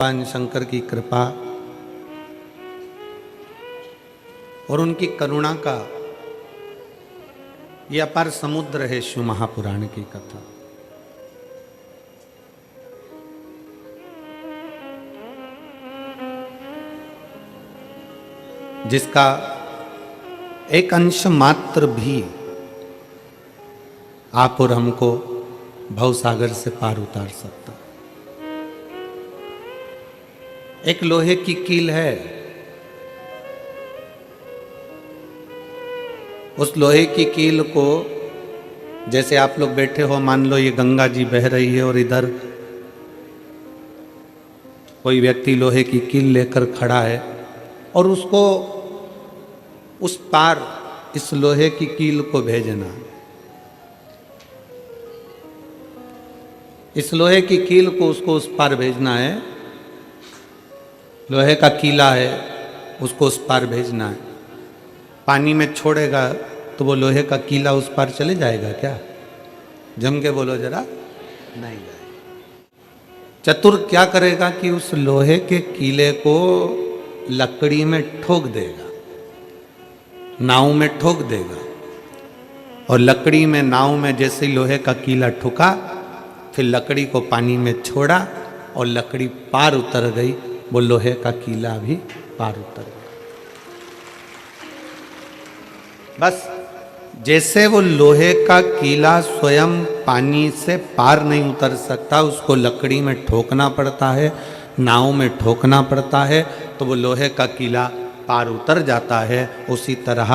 भगवान शंकर की कृपा और उनकी करुणा का यह अपार समुद्र है शिव महापुराण की कथा। जिसका एक अंश मात्र भी आप और हमको भवसागर से पार उतार सकता। एक लोहे की कील है, उस लोहे की कील को जैसे आप लोग बैठे हो, मान लो ये गंगा जी बह रही है और इधर कोई व्यक्ति लोहे की कील लेकर खड़ा है और उसको उस पार इस लोहे की कील को भेजना। इस लोहे की कील को उसको उस पार भेजना है। लोहे का कीला है, उसको उस पार भेजना है। पानी में छोड़ेगा तो वो लोहे का कीला उस पार चले जाएगा क्या? जम के बोलो जरा, नहीं जाएगा। चतुर क्या करेगा कि उस लोहे के कीले को लकड़ी में ठोक देगा, नाव में ठोक देगा। और लकड़ी में, नाव में जैसे लोहे का कीला ठुका, फिर लकड़ी को पानी में छोड़ा और लकड़ी पार उतर गई, वो लोहे का कीला भी पार उतर गया। बस जैसे वो लोहे का कीला स्वयं पानी से पार नहीं उतर सकता, उसको लकड़ी में ठोकना पड़ता है, नाव में ठोकना पड़ता है, तो वो लोहे का कीला पार उतर जाता है। उसी तरह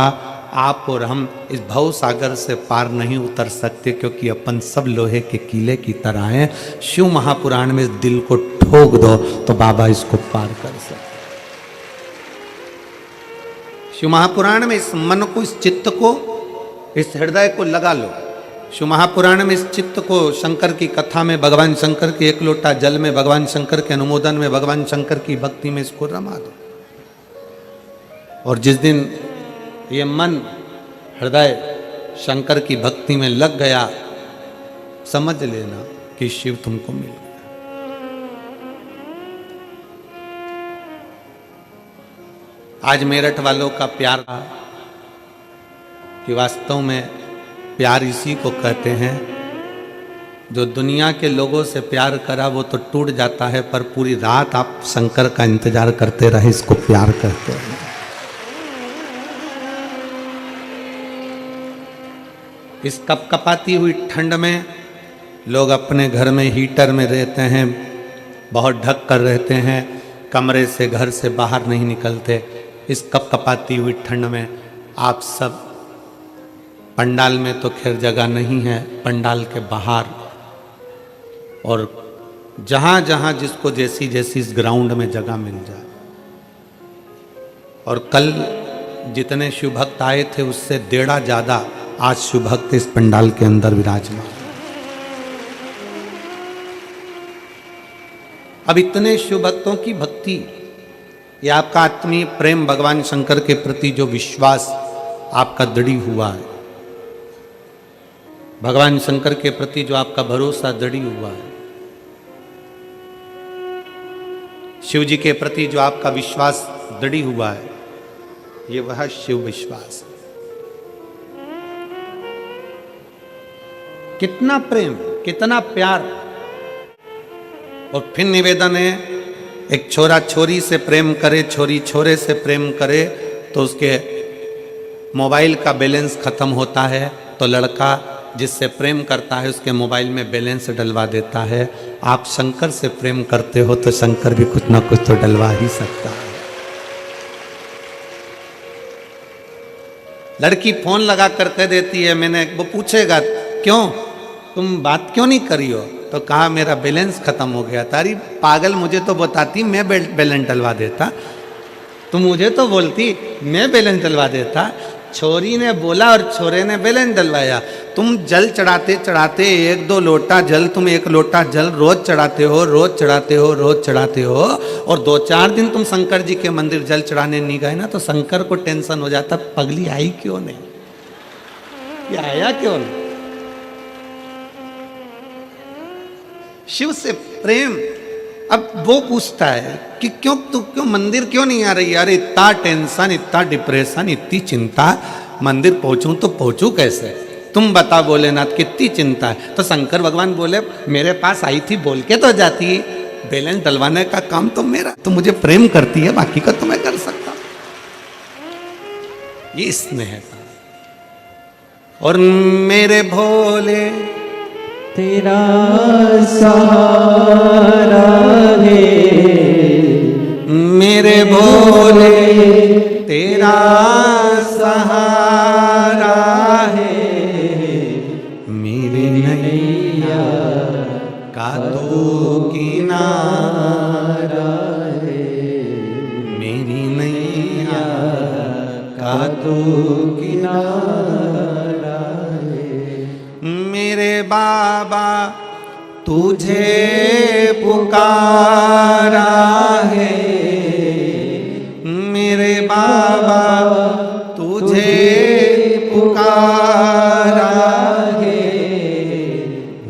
आप और हम इस भव सागर से पार नहीं उतर सकते, क्योंकि अपन सब लोहे के कीले की तरह हैं। शिव महापुराण में इस दिल को ठोक दो तो बाबा इसको पार कर सकते। शिव महापुराण में इस मन को, इस चित्त को, इस हृदय को लगा लो। शिव महापुराण में इस चित्त को, शंकर की कथा में, भगवान शंकर के एक लोटा जल में, भगवान शंकर के अनुमोदन में, भगवान शंकर की भक्ति में इसको रमा दो। और जिस दिन ये मन, हृदय शंकर की भक्ति में लग गया, समझ लेना कि शिव तुमको मिल गया। आज मेरठ वालों का प्यार था कि वास्तव में प्यार इसी को कहते हैं, जो दुनिया के लोगों से प्यार करा वो तो टूट जाता है, पर पूरी रात आप शंकर का इंतजार करते रहे, इसको प्यार कहते हैं। इस कपकपाती हुई ठंड में लोग अपने घर में हीटर में रहते हैं, बहुत ढक कर रहते हैं, कमरे से, घर से बाहर नहीं निकलते। इस कपकपाती हुई ठंड में आप सब, पंडाल में तो खैर जगह नहीं है, पंडाल के बाहर और जहाँ जहाँ जिसको जैसी जैसी इस ग्राउंड में जगह मिल जाए। और कल जितने शिव भक्त आए थे उससे 1.5 ज़्यादा आज शिव भक्त इस पंडाल के अंदर विराजमान। अब इतने शिव भक्तों की भक्ति, ये आपका आत्मीय प्रेम, भगवान शंकर के प्रति जो विश्वास आपका दृढ़ हुआ है, भगवान शंकर के प्रति जो आपका भरोसा दृढ़ हुआ है, शिव जी के प्रति जो आपका विश्वास दृढ़ हुआ है, ये वह शिव विश्वास है। कितना प्रेम, कितना प्यार। और फिर निवेदन है, एक छोरा छोरी से प्रेम करे, छोरी छोरे से प्रेम करे तो उसके मोबाइल का बैलेंस खत्म होता है, तो लड़का जिससे प्रेम करता है उसके मोबाइल में बैलेंस डलवा देता है। आप शंकर से प्रेम करते हो तो शंकर भी कुछ ना कुछ तो डलवा ही सकता है। लड़की फोन लगा कर कह देती है, वो पूछेगा क्यों, तुम बात क्यों नहीं करी हो? तो कहा मेरा बैलेंस खत्म हो गया था। अरे पागल, मुझे तो बताती, मैं बैलेंस डलवा देता। तुम मुझे तो बोलती, मैं बैलेंस डलवा देता। छोरी ने बोला और छोरे ने बैलेंस डलवाया। तुम जल चढ़ाते चढ़ाते 1-2 लोटा जल, तुम 1 लोटा जल रोज चढ़ाते हो, रोज चढ़ाते हो, रोज चढ़ाते हो, और 2-4 दिन तुम शंकर जी के मंदिर जल चढ़ाने नहीं गए ना, तो शंकर को टेंशन हो जाता, पगली आई क्यों नहीं, ये आया क्यों नहीं। शिव से प्रेम अब वो पूछता है कि क्यों मंदिर क्यों नहीं आ रही? अरे इतना टेंशन, इतना डिप्रेशन, इतनी चिंता, मंदिर पहुंचूं तो पहुंचूं कैसे? तुम बता भोलेनाथ, कितनी चिंता है? तो शंकर भगवान बोले, मेरे पास आई थी, बोल के तो जाती, बैलेंस डलवाने का काम तो मेरा, तो मुझे प्रेम करती है, बाकी का तो मैं कर सकता हूं। ये स्नेह है। और मेरे भोले तेरा सहारा है, मेरे भोले तेरा सहारा है, मेरे नैया का तू किनारा है, मेरी नैया का तू किनारा है। मेरे बाबा तुझे पुकारा है, मेरे बाबा तुझे पुकारा है,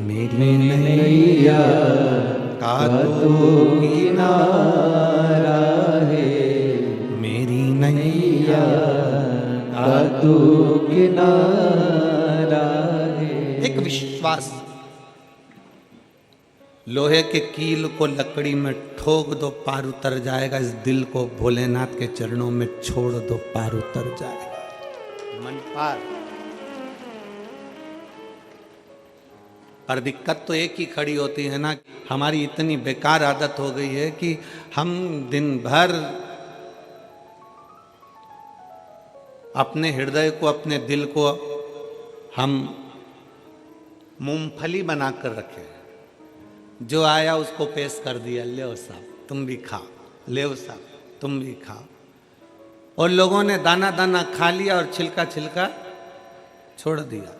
मेरी नैया का तू किनारा है, मेरी नैया का तू किनारा है। एक विश्वास, लोहे के कील को लकड़ी में ठोक दो, पार उतर जाएगा। इस दिल को भोलेनाथ के चरणों में छोड़ दो, पार उतर जाएगा, मन पार। पर दिक्कत तो एक ही खड़ी होती है ना, हमारी इतनी बेकार आदत हो गई है कि हम दिन भर अपने हृदय को, अपने दिल को हम मूंगफली बनाकर रखे। जो आया उसको पेश कर दिया, ले साहब तुम भी खाओ, ले साहब तुम भी खाओ। और लोगों ने दाना दाना खा लिया और छिलका छिलका छोड़ दिया।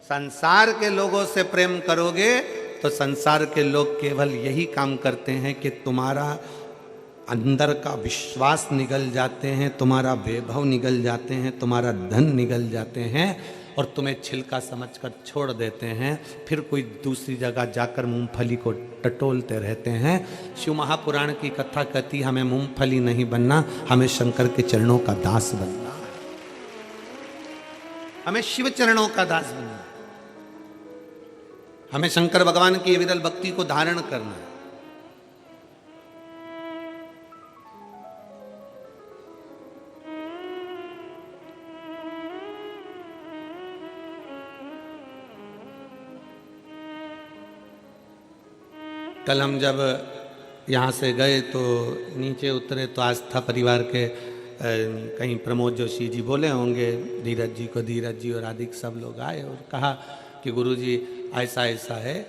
संसार के लोगों से प्रेम करोगे तो संसार के लोग केवल यही काम करते हैं कि तुम्हारा अंदर का विश्वास निगल जाते हैं, तुम्हारा वैभव निगल जाते हैं, तुम्हारा धन निगल जाते हैं और तुम्हें छिलका समझकर छोड़ देते हैं। फिर कोई दूसरी जगह जाकर मूंगफली को टटोलते रहते हैं। शिव महापुराण की कथा कहती, हमें मूंगफली नहीं बनना, हमें शंकर के चरणों का दास बनना, हमें शिव चरणों का दास बनना, हमें शंकर भगवान की विरल भक्ति को धारण करना है। कल हम जब यहाँ से गए तो नीचे उतरे तो आस्था परिवार के कहीं प्रमोद जोशी जी बोले होंगे धीरज जी को, धीरज जी और आदि सब लोग आए और कहा कि गुरुजी ऐसा ऐसा है।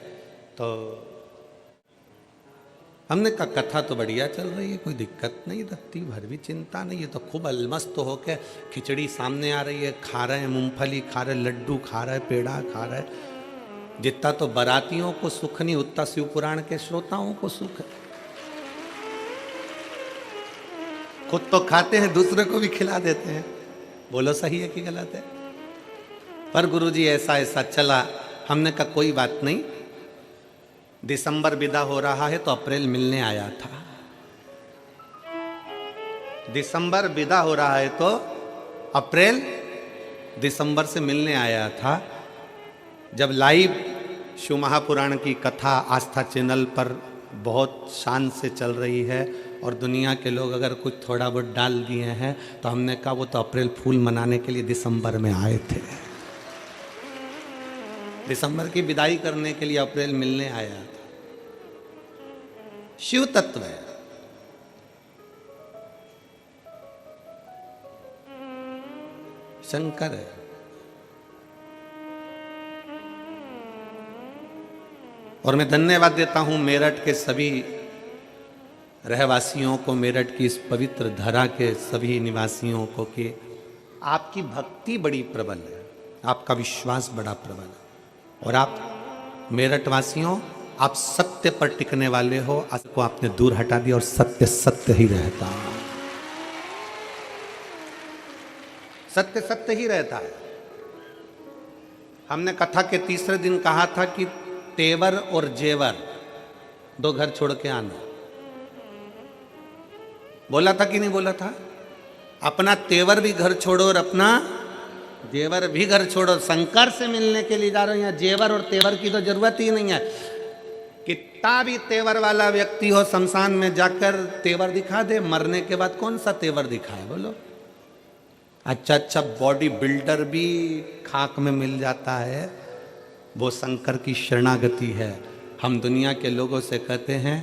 तो हमने कहा कथा तो बढ़िया चल रही है, कोई दिक्कत नहीं, रत्ती भर भी चिंता नहीं, ये तो खूब अलमस्त होके खिचड़ी सामने आ रही है, खा रहे हैं, मूंगफली खा रहे, लड्डू खा रहे, पेड़ा खा रहे। जितना तो बरातियों को सुख नहीं, उतना शिव पुराण के श्रोताओं को सुख है। खुद तो खाते हैं, दूसरे को भी खिला देते हैं। बोलो सही है कि गलत है? पर गुरुजी ऐसा ऐसा चला। हमने कहा कोई बात नहीं, दिसंबर विदा हो रहा है तो अप्रैल मिलने आया था। दिसंबर विदा हो रहा है तो अप्रैल दिसंबर से मिलने आया था। जब लाइव शिव महापुराण की कथा आस्था चैनल पर बहुत शान से चल रही है और दुनिया के लोग अगर कुछ थोड़ा बहुत डाल दिए हैं तो हमने कहा वो तो अप्रैल फूल मनाने के लिए दिसंबर में आए थे, दिसंबर की विदाई करने के लिए अप्रैल मिलने आया था। शिव तत्व है। शंकर है। और मैं धन्यवाद देता हूं मेरठ के सभी रहवासियों को, मेरठ की इस पवित्र धरा के सभी निवासियों को कि आपकी भक्ति बड़ी प्रबल है, आपका विश्वास बड़ा प्रबल है। और आप मेरठ वासियों, आप सत्य पर टिकने वाले हो। आपको आपने दूर हटा दिया और सत्य सत्य ही रहता है, सत्य सत्य ही रहता है। हमने कथा के तीसरे दिन कहा था कि तेवर और जेवर दो घर छोड़ के आना। बोला था कि नहीं बोला था? अपना तेवर भी घर छोड़ो और अपना जेवर भी घर छोड़ो। शंकर से मिलने के लिए जा रहे हो, यहाँ जेवर और तेवर की तो जरूरत ही नहीं है। कितना भी तेवर वाला व्यक्ति हो, शमशान में जाकर तेवर दिखा दे, मरने के बाद कौन सा तेवर दिखाए बोलो? अच्छा अच्छा बॉडी बिल्डर भी खाक में मिल जाता है। वो शंकर की शरणागति है। हम दुनिया के लोगों से कहते हैं,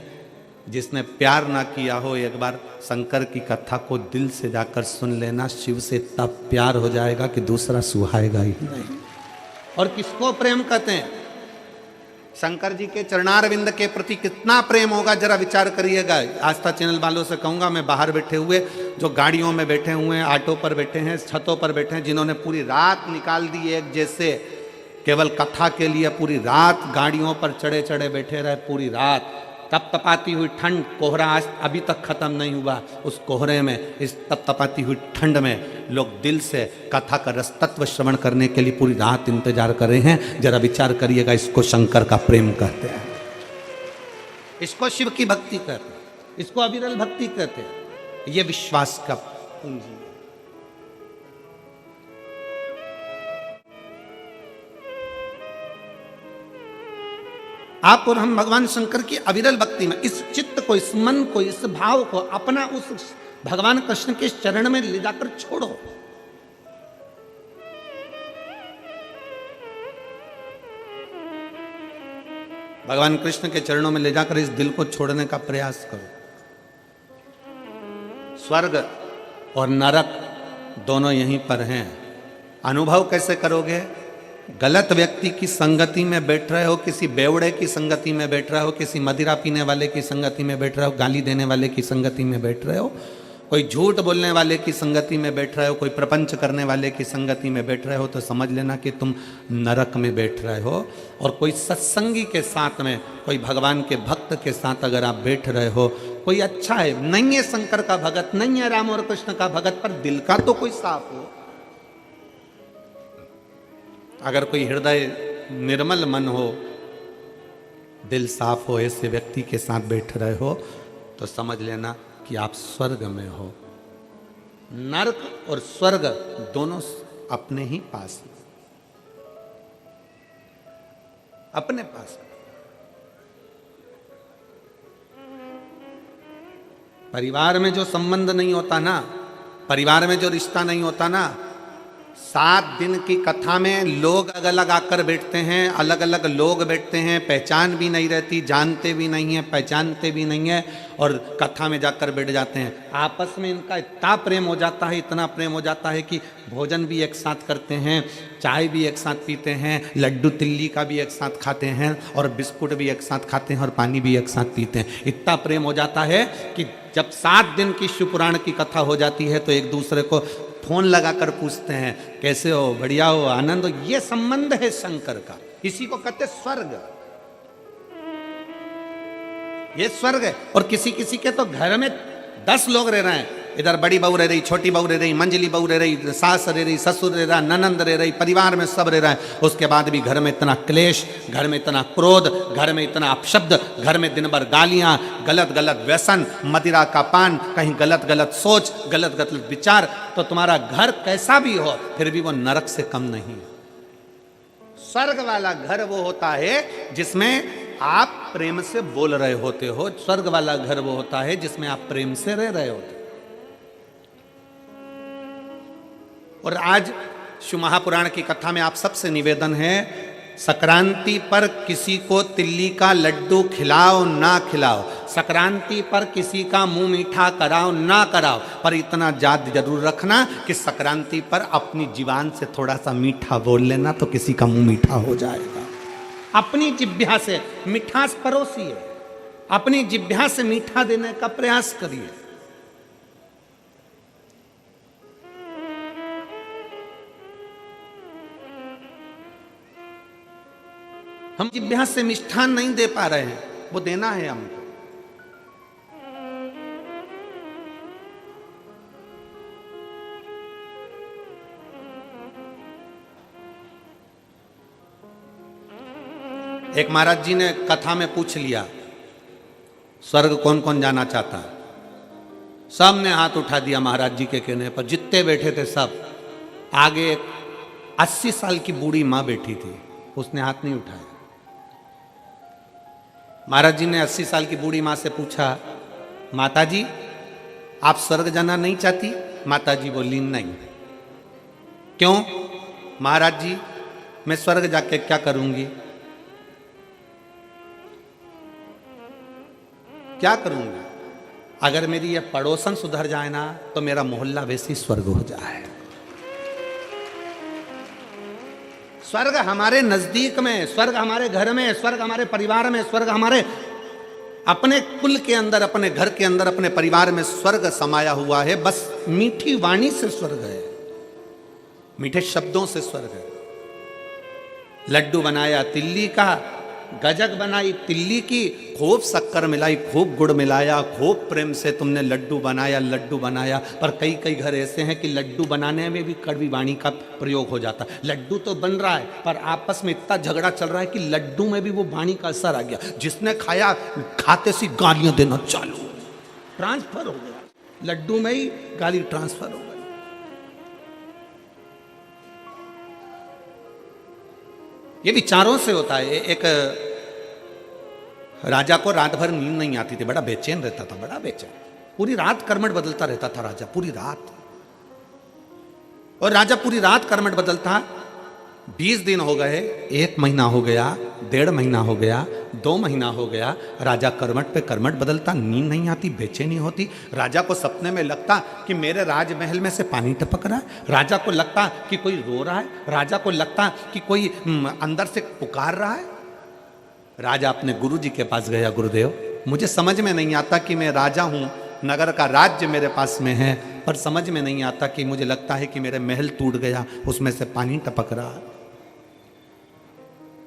जिसने प्यार ना किया हो एक बार शंकर की कथा को दिल से जाकर सुन लेना, शिव से तब प्यार हो जाएगा कि दूसरा सुहाएगा ही नहीं। और किसको प्रेम कहते हैं? शंकर जी के चरणारविंद के प्रति कितना प्रेम होगा जरा विचार करिएगा। आस्था चैनल वालों से कहूंगा, मैं बाहर बैठे हुए जो गाड़ियों में बैठे हुए हैं, ऑटो पर बैठे हैं, छतों पर बैठे हैं, जिन्होंने पूरी रात निकाल दी एक जैसे केवल कथा के लिए, पूरी रात गाड़ियों पर चढ़े चढ़े बैठे रहे, पूरी रात तपतपाती हुई ठंड, कोहरा आज अभी तक खत्म नहीं हुआ। उस कोहरे में, इस तपतपाती हुई ठंड में लोग दिल से कथा का रस तत्व श्रवण करने के लिए पूरी रात इंतजार कर रहे हैं। जरा विचार करिएगा, इसको शंकर का प्रेम कहते हैं, इसको शिव की भक्ति कहते हैं, इसको अविरल भक्ति कहते हैं। ये विश्वास का पूंजी है। आप और हम भगवान शंकर की अविरल भक्ति में इस चित्त को, इस मन को, इस भाव को अपना उस भगवान कृष्ण के चरण में ले जाकर छोड़ो। भगवान कृष्ण के चरणों में ले जाकर इस दिल को छोड़ने का प्रयास करो। स्वर्ग और नरक दोनों यहीं पर हैं। अनुभव कैसे करोगे? गलत व्यक्ति की संगति में बैठ रहे हो, किसी बेवड़े की संगति में बैठ रहे हो, किसी मदिरा पीने वाले की संगति में बैठ रहे हो, गाली देने वाले की संगति में बैठ रहे हो, कोई झूठ बोलने वाले की संगति में बैठ रहे हो, कोई प्रपंच करने वाले की संगति में बैठ रहे हो, तो समझ लेना कि तुम नरक में बैठ रहे हो। और कोई सत्संगी के साथ में, कोई भगवान के भक्त के साथ अगर आप बैठ रहे हो, कोई अच्छा है, नहीं है शंकर का भगत, नहीं है राम और कृष्ण का भगत, पर दिल का तो कोई साफ हो। अगर कोई हृदय निर्मल मन हो, दिल साफ हो, ऐसे व्यक्ति के साथ बैठ रहे हो, तो समझ लेना कि आप स्वर्ग में हो। नरक और स्वर्ग दोनों अपने ही पास, अपने पास। परिवार में जो संबंध नहीं होता ना, परिवार में जो रिश्ता नहीं होता ना, 7 दिन की कथा में लोग अलग अलग आकर बैठते हैं, अलग अलग लोग बैठते हैं, पहचान भी नहीं रहती, जानते भी नहीं है, पहचानते भी नहीं है, और कथा में जाकर बैठ जाते हैं। आपस में इनका इतना प्रेम हो जाता है, इतना प्रेम हो जाता है कि भोजन भी एक साथ करते हैं, चाय भी एक साथ पीते हैं, लड्डू तिल्ली का भी एक साथ खाते हैं, और बिस्कुट भी एक साथ खाते हैं, और पानी भी एक साथ पीते हैं। इतना प्रेम हो जाता है कि जब 7 दिन की शिवपुराण की कथा हो जाती है तो एक दूसरे को फोन लगाकर पूछते हैं, कैसे हो, बढ़िया हो, आनंद हो। ये संबंध है शंकर का, इसी को कहते स्वर्ग। ये स्वर्ग है। और किसी किसी के तो घर में 10 लोग रह रहे हैं, इधर बड़ी बहू रह रही, छोटी बहू रह रही, मंझली बहू रह रही, सास रह रही, ससुर रह रहा, ननंद रह रही, परिवार में सब रह रहा है। उसके बाद भी घर में इतना क्लेश, घर में इतना क्रोध, घर में इतना अपशब्द, घर में दिन भर गालियां, गलत गलत व्यसन, मदिरा का पान, कहीं गलत गलत सोच, गलत गलत विचार। तो तुम्हारा घर कैसा भी हो, फिर भी वो नरक से कम नहीं। स्वर्ग वाला घर वो होता है जिसमें आप प्रेम से बोल रहे होते हो। स्वर्ग वाला घर वो होता है जिसमें आप प्रेम से रह रहे होते हो। और आज शिव महापुराण की कथा में आप सबसे निवेदन है, संक्रांति पर किसी को तिल्ली का लड्डू खिलाओ ना खिलाओ, संक्रांति पर किसी का मुंह मीठा कराओ ना कराओ, पर इतना याद जरूर रखना कि संक्रांति पर अपनी जीवान से थोड़ा सा मीठा बोल लेना तो किसी का मुंह मीठा हो जाएगा। अपनी जिह्वा से मिठास परोसिए, अपनी जिह्वा से मीठा देने का प्रयास करिए। हम जिह्वा से मिष्ठान नहीं दे पा रहे हैं, वो देना है हमको। एक महाराज जी ने कथा में पूछ लिया, स्वर्ग कौन कौन जाना चाहता है? सब ने हाथ उठा दिया महाराज जी के कहने पर, जितने बैठे थे सब। आगे 80 साल की बूढ़ी मां बैठी थी, उसने हाथ नहीं उठाया। महाराज जी ने 80 साल की बूढ़ी मां से पूछा, माता जी आप स्वर्ग जाना नहीं चाहती? माता जी बोली नहीं। क्यों? महाराज जी मैं स्वर्ग जाके क्या करूंगी? क्या करूंगी? अगर मेरी ये पड़ोसन सुधर जाए ना तो मेरा मोहल्ला वैसे ही स्वर्ग हो जाए। स्वर्ग हमारे नजदीक में, स्वर्ग हमारे घर में, स्वर्ग हमारे परिवार में, स्वर्ग हमारे अपने कुल के अंदर, अपने घर के अंदर, अपने परिवार में स्वर्ग समाया हुआ है। बस मीठी वाणी से स्वर्ग है, मीठे शब्दों से स्वर्ग है। लड्डू बनाया तिल्ली का, गजक बनाई तिल्ली की, खूब शक्कर मिलाई, खूब गुड़ मिलाया, खूब प्रेम से तुमने लड्डू बनाया। पर कई कई घर ऐसे हैं कि लड्डू बनाने में भी कड़वी वाणी का प्रयोग हो जाता है। लड्डू तो बन रहा है पर आपस में इतना झगड़ा चल रहा है कि लड्डू में भी वो वाणी का असर आ गया। जिसने खाया खाते सी गालियां देना चालू, ट्रांसफर हो गया, लड्डू में ही गाली ट्रांसफर हो गई। ये विचारों से होता है। एक राजा को रात भर नींद नहीं आती थी, बड़ा बेचैन रहता था, बड़ा बेचैन। पूरी रात कर्मठ बदलता रहता था राजा, पूरी रात। और राजा पूरी रात कर्मठ बदलता। 20 दिन हो गए, 1 महीना हो गया, 1.5 महीना हो गया, 2 महीना हो गया, राजा कर्मठ पे कर्मठ बदलता, नींद नहीं आती, बेचैनी होती। राजा को सपने में लगता कि मेरे राजमहल में से पानी टपक रहा है। राजा को लगता कि कोई रो रहा है। राजा को लगता कि कोई अंदर से पुकार रहा है। राजा अपने गुरु जी के पास गया, गुरुदेव मुझे समझ में नहीं आता कि मैं राजा हूँ, नगर का राज्य मेरे पास में है, पर समझ में नहीं आता कि मुझे लगता है कि मेरे महल टूट गया, उसमें से पानी टपक रहा है,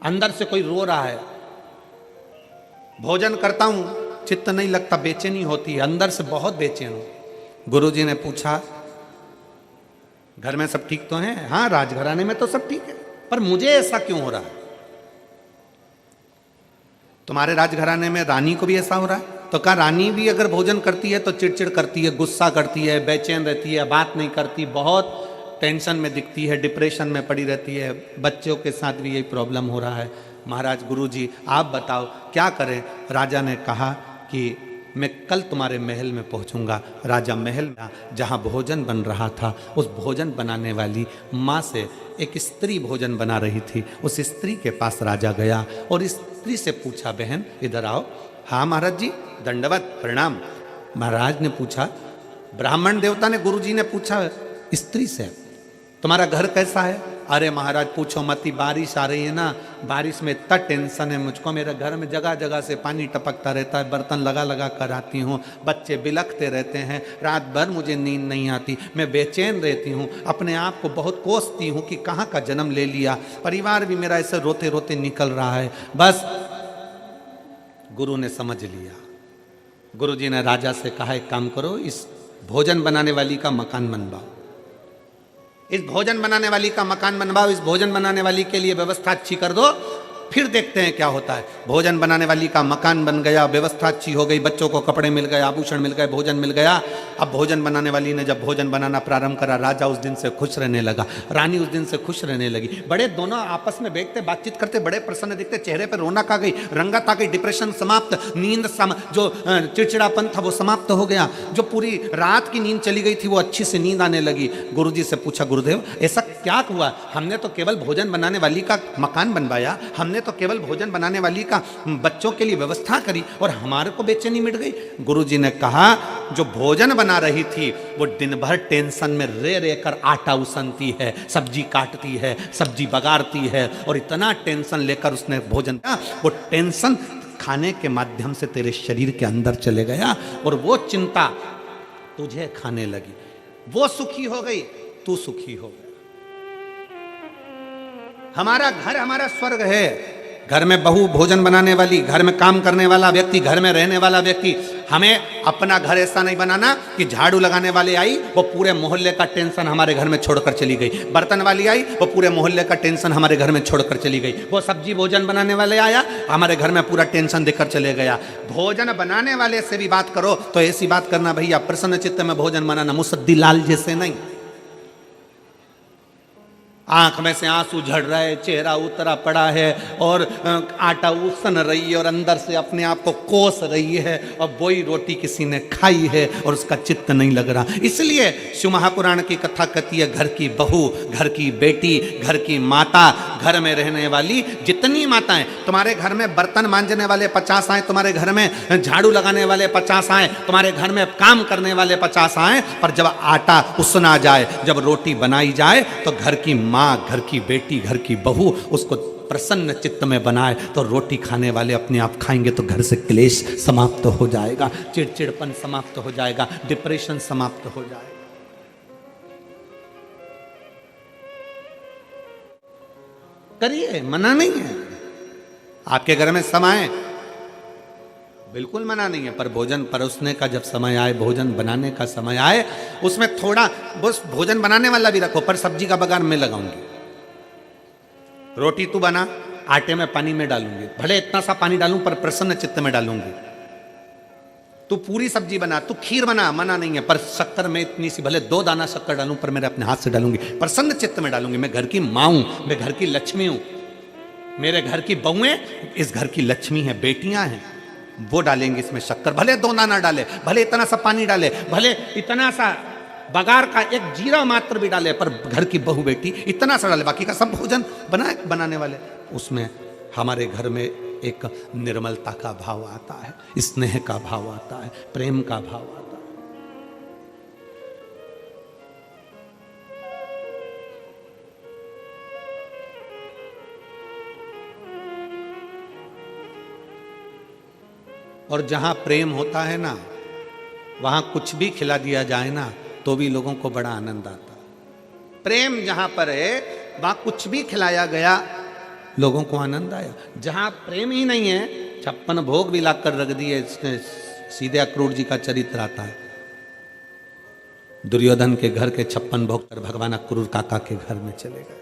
अंदर से कोई रो रहा है। भोजन करता हूं, चित्त नहीं लगता, बेचैनी होती है, अंदर से बहुत बेचैन हूं। गुरुजी ने पूछा, घर में सब ठीक तो हैं? हाँ, राजघराने में तो सब ठीक है, पर मुझे ऐसा क्यों हो रहा है? तुम्हारे राजघराने में रानी को भी ऐसा हो रहा है? तो कहा रानी भी अगर भोजन करती है तो चिड़चिड़ करती है, गुस्सा करती है, बेचैन रहती है, बात नहीं करती, बहुत टेंशन में दिखती है, डिप्रेशन में पड़ी रहती है। बच्चों के साथ भी यही प्रॉब्लम हो रहा है। महाराज गुरुजी आप बताओ क्या करें? राजा ने कहा कि मैं कल तुम्हारे महल में पहुंचूंगा। राजा महल में जहां भोजन बन रहा था, उस भोजन बनाने वाली माँ से एक स्त्री भोजन बना रही थी, उस स्त्री के पास राजा गया और इस स्त्री से पूछा, बहन इधर आओ। हाँ महाराज जी, दंडवत प्रणाम। महाराज ने पूछा, ब्राह्मण देवता ने, गुरुजी ने पूछा स्त्री से, तुम्हारा घर कैसा है? अरे महाराज पूछो मत, बारिश आ रही है ना, बारिश में इतना टेंशन है मुझको, मेरे घर में जगह जगह से पानी टपकता रहता है, बर्तन लगा लगा कर आती हूँ, बच्चे बिलखते रहते हैं, रात भर मुझे नींद नहीं आती, मैं बेचैन रहती हूँ, अपने आप को बहुत कोसती हूँ कि कहाँ का जन्म ले लिया, परिवार भी मेरा ऐसे रोते रोते निकल रहा है। बस गुरु ने समझ लिया। गुरुजी ने राजा से कहा, एक काम करो, इस भोजन बनाने वाली का मकान बनवाओ, इस भोजन बनाने वाली का मकान बनवाओ, इस भोजन बनाने वाली के लिए व्यवस्था अच्छी कर दो, फिर देखते हैं क्या होता है। भोजन बनाने वाली का मकान बन गया, व्यवस्था अच्छी हो गई, बच्चों को कपड़े मिल गए, आभूषण मिल गए, भोजन मिल गया। अब भोजन बनाने वाली ने जब भोजन बनाना प्रारंभ करा, राजा उस दिन से खुश रहने लगा, रानी उस दिन से खुश रहने लगी। बड़े दोनों आपस में बैठते बातचीत करते, बड़े प्रसन्न दिखते, चेहरे पर रौनक आ गई, रंगत आ गई, डिप्रेशन समाप्त, नींद जो चिड़चिड़ापन था वो समाप्त हो गया, जो पूरी रात की नींद चली गई थी वो अच्छी से नींद आने लगी। गुरुजी से पूछा, गुरुदेव ऐसा क्या हुआ? हमने तो केवल भोजन बनाने वाली का मकान बनवाया, हमने तो केवल भोजन बनाने वाली का बच्चों के लिए व्यवस्था करी और हमारे को बेचैनी मिट गई। गुरुजी ने कहा, जो भोजन बना रही थी वो दिन भर टेंशन में रे कर आटा उसनती है, सब्जी काटती है, सब्जी बगाड़ती है, और इतना टेंशन लेकर उसने भोजन किया, वो टेंशन खाने के माध्यम से तेरे शरीर के अंदर चले गया और वो चिंता तुझे खाने लगी। वो सुखी हो गई, तू सुखी हो गया। हमारा घर हमारा स्वर्ग है। घर में बहू भोजन बनाने वाली, घर में काम करने वाला व्यक्ति, घर में रहने वाला व्यक्ति, हमें अपना घर ऐसा नहीं बनाना कि झाड़ू लगाने वाले आई वो पूरे मोहल्ले का टेंशन हमारे घर में छोड़कर चली गई, बर्तन वाली आई वो पूरे मोहल्ले का टेंशन हमारे घर में छोड़कर चली गई, वो सब्जी भोजन बनाने वाले आया हमारे घर में पूरा टेंशन देकर चले गया। भोजन बनाने वाले से भी बात करो तो ऐसी बात करना भैया प्रसन्न चित्त में भोजन बनाना, मुसद्दी लाल जैसे नहीं। आंख में से आंसू झड़ रहा है, चेहरा उतरा पड़ा है और आटा उसन रही है और अंदर से अपने आप को कोस रही है और वही रोटी किसी ने खाई है और उसका चित्त नहीं लग रहा। इसलिए शिव महापुराण की कथा कहती है घर की बहू, घर की बेटी, घर की माता, घर में रहने वाली जितनी माताएं, तुम्हारे घर में बर्तन मांजने वाले 50 आए, तुम्हारे घर में झाड़ू लगाने वाले 50 आए, तुम्हारे घर में काम करने वाले 50 आए, पर जब आटा उसना जाए, जब रोटी बनाई जाए तो घर की माँ, घर की बेटी, घर की बहू उसको प्रसन्न चित्त में बनाए तो रोटी खाने वाले अपने आप खाएंगे तो घर से क्लेश समाप्त हो जाएगा, चिड़चिड़पन समाप्त हो जाएगा, डिप्रेशन समाप्त हो जाएगा। करिए, मना नहीं है। आपके घर में समय बिल्कुल मना नहीं है, पर भोजन परोसने का जब समय आए, भोजन बनाने का समय आए, उसमें थोड़ा बस भोजन बनाने वाला भी रखो, पर सब्जी का बघार मैं लगाऊंगी। रोटी तू बना, आटे में पानी में डालूंगी, भले इतना सा पानी डालूं पर प्रसन्न चित्त में डालूंगी। तू पूरी सब्जी बना, तू खीर बना, मना नहीं है, पर शक्कर में इतनी सी, भले 2 दाना शक्कर डालूं पर मेरे अपने हाथ से डालूंगी, प्रसन्न चित्त में डालूंगी। मैं घर की माँ हूं, मैं घर की लक्ष्मी हूं, मेरे घर की बहुएं इस घर की लक्ष्मी है, बेटियां हैं, वो डालेंगे इसमें शक्कर, भले 2 दाना डाले, भले इतना सा पानी डाले, भले इतना सा बगार का 1 जीरा मात्र भी डाले, पर घर की बहू बेटी इतना सा डाले, बाकी का सब भोजन बनाने वाले। उसमें हमारे घर में एक निर्मलता का भाव आता है, स्नेह का भाव आता है, प्रेम का भाव आता है। और जहां प्रेम होता है ना, वहां कुछ भी खिला दिया जाए ना तो भी लोगों को बड़ा आनंद आता है। प्रेम जहां पर है वहां कुछ भी खिलाया गया लोगों को आनंद आया। जहां प्रेम ही नहीं है, 56 भोग भी लाकर रख दिए, सीधे अक्रूर जी का चरित्र आता है। दुर्योधन के घर के 56 भोग कर भगवान अक्रूर काका के घर में चले गए।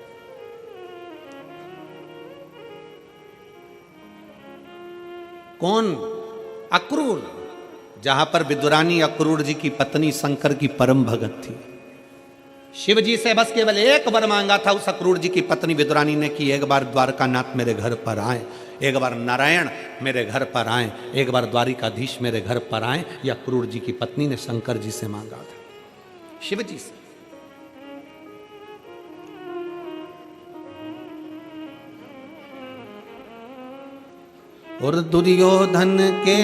कौन? अक्रूर। जहां पर विदुरानी अक्रूर जी की पत्नी शंकर की परम भगत थी। शिव जी से बस केवल एक वर मांगा था उस अक्रूर जी की पत्नी विदुरानी ने कि एक बार द्वारकानाथ मेरे घर पर आए, एक बार नारायण मेरे घर पर आए, एक बार द्वारिकाधीश मेरे घर पर आए। यह अक्रूर जी की पत्नी ने शंकर जी से मांगा था, शिव जी से। और दुर्योधन के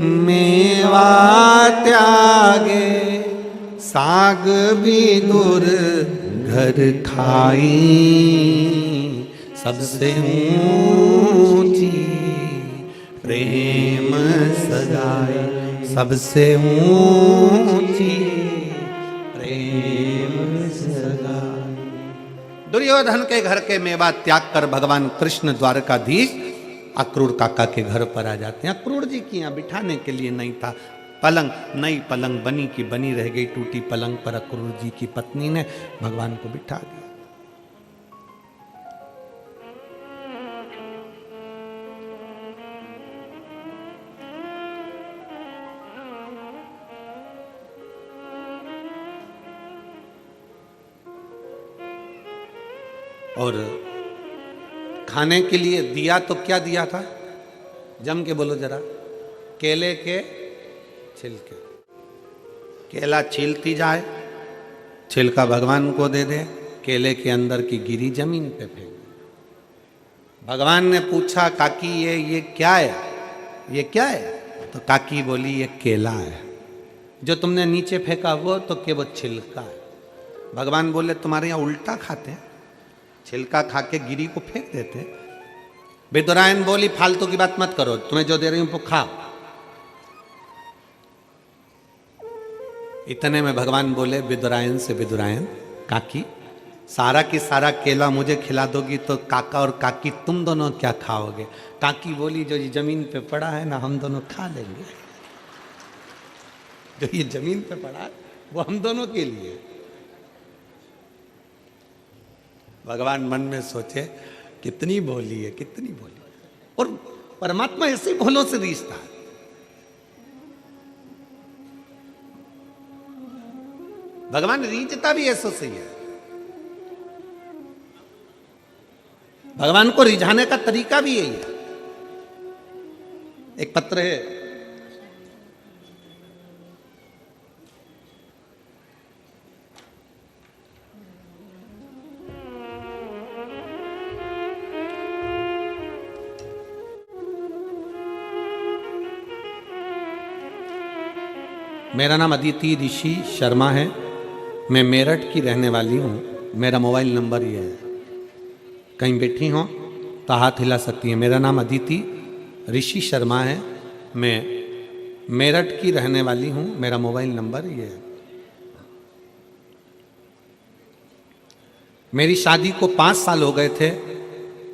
मेवा त्यागे, साग भी दूर घर खाई, सबसे ऊंची प्रेम सगाई, सबसे ऊंची प्रेम सगाई। दुर्योधन के घर के मेवा त्याग कर भगवान कृष्ण द्वारकाधीश अक्रूर काका के घर पर आ जाते हैं। अक्रूर जी की यहाँ बिठाने के लिए नहीं था पलंग, नई पलंग बनी की बनी रह गई, टूटी पलंग पर अक्रूर जी की पत्नी ने भगवान को बिठा दिया। और खाने के लिए दिया तो क्या दिया था? जम के बोलो जरा। केले के छिलके। केला छीलती जाए, छिलका भगवान को दे दे, केले के अंदर की गिरी जमीन पे फेंक। भगवान ने पूछा काकी ये क्या है, ये क्या है? तो काकी बोली ये केला है। जो तुमने नीचे फेंका वो तो केवल छिलका है। भगवान बोले तुम्हारे यहाँ उल्टा खाते हैं, छिलका खा के गिरी को फेंक देते। विदुरायन बोली फालतू की बात मत करो, तुम्हें जो दे रही हूं वो खाओ। इतने में भगवान बोले विदुरायन से, विदुरायन काकी सारा की सारा केला मुझे खिला दोगी तो काका और काकी तुम दोनों क्या खाओगे? काकी बोली जो ये जमीन पे पड़ा है ना हम दोनों खा लेंगे, जो ये जमीन पे पड़ा है वो हम दोनों के लिए। भगवान मन में सोचे कितनी भोली है, कितनी भोली है। और परमात्मा ऐसे ही भोलों से रीझता है। भगवान रीझता भी ऐसो से ही है। भगवान को रिझाने का तरीका भी यही है। एक पत्र है, मेरा नाम अदिति ऋषि शर्मा है, मैं मेरठ की रहने वाली हूँ। मेरा मोबाइल नंबर ये है, कहीं बैठी हो तो हाथ हिला सकती है। मेरा नाम अदिति ऋषि शर्मा है, मैं मेरठ की रहने वाली हूँ। मेरा मोबाइल नंबर ये है। मेरी शादी को 5 साल हो गए थे।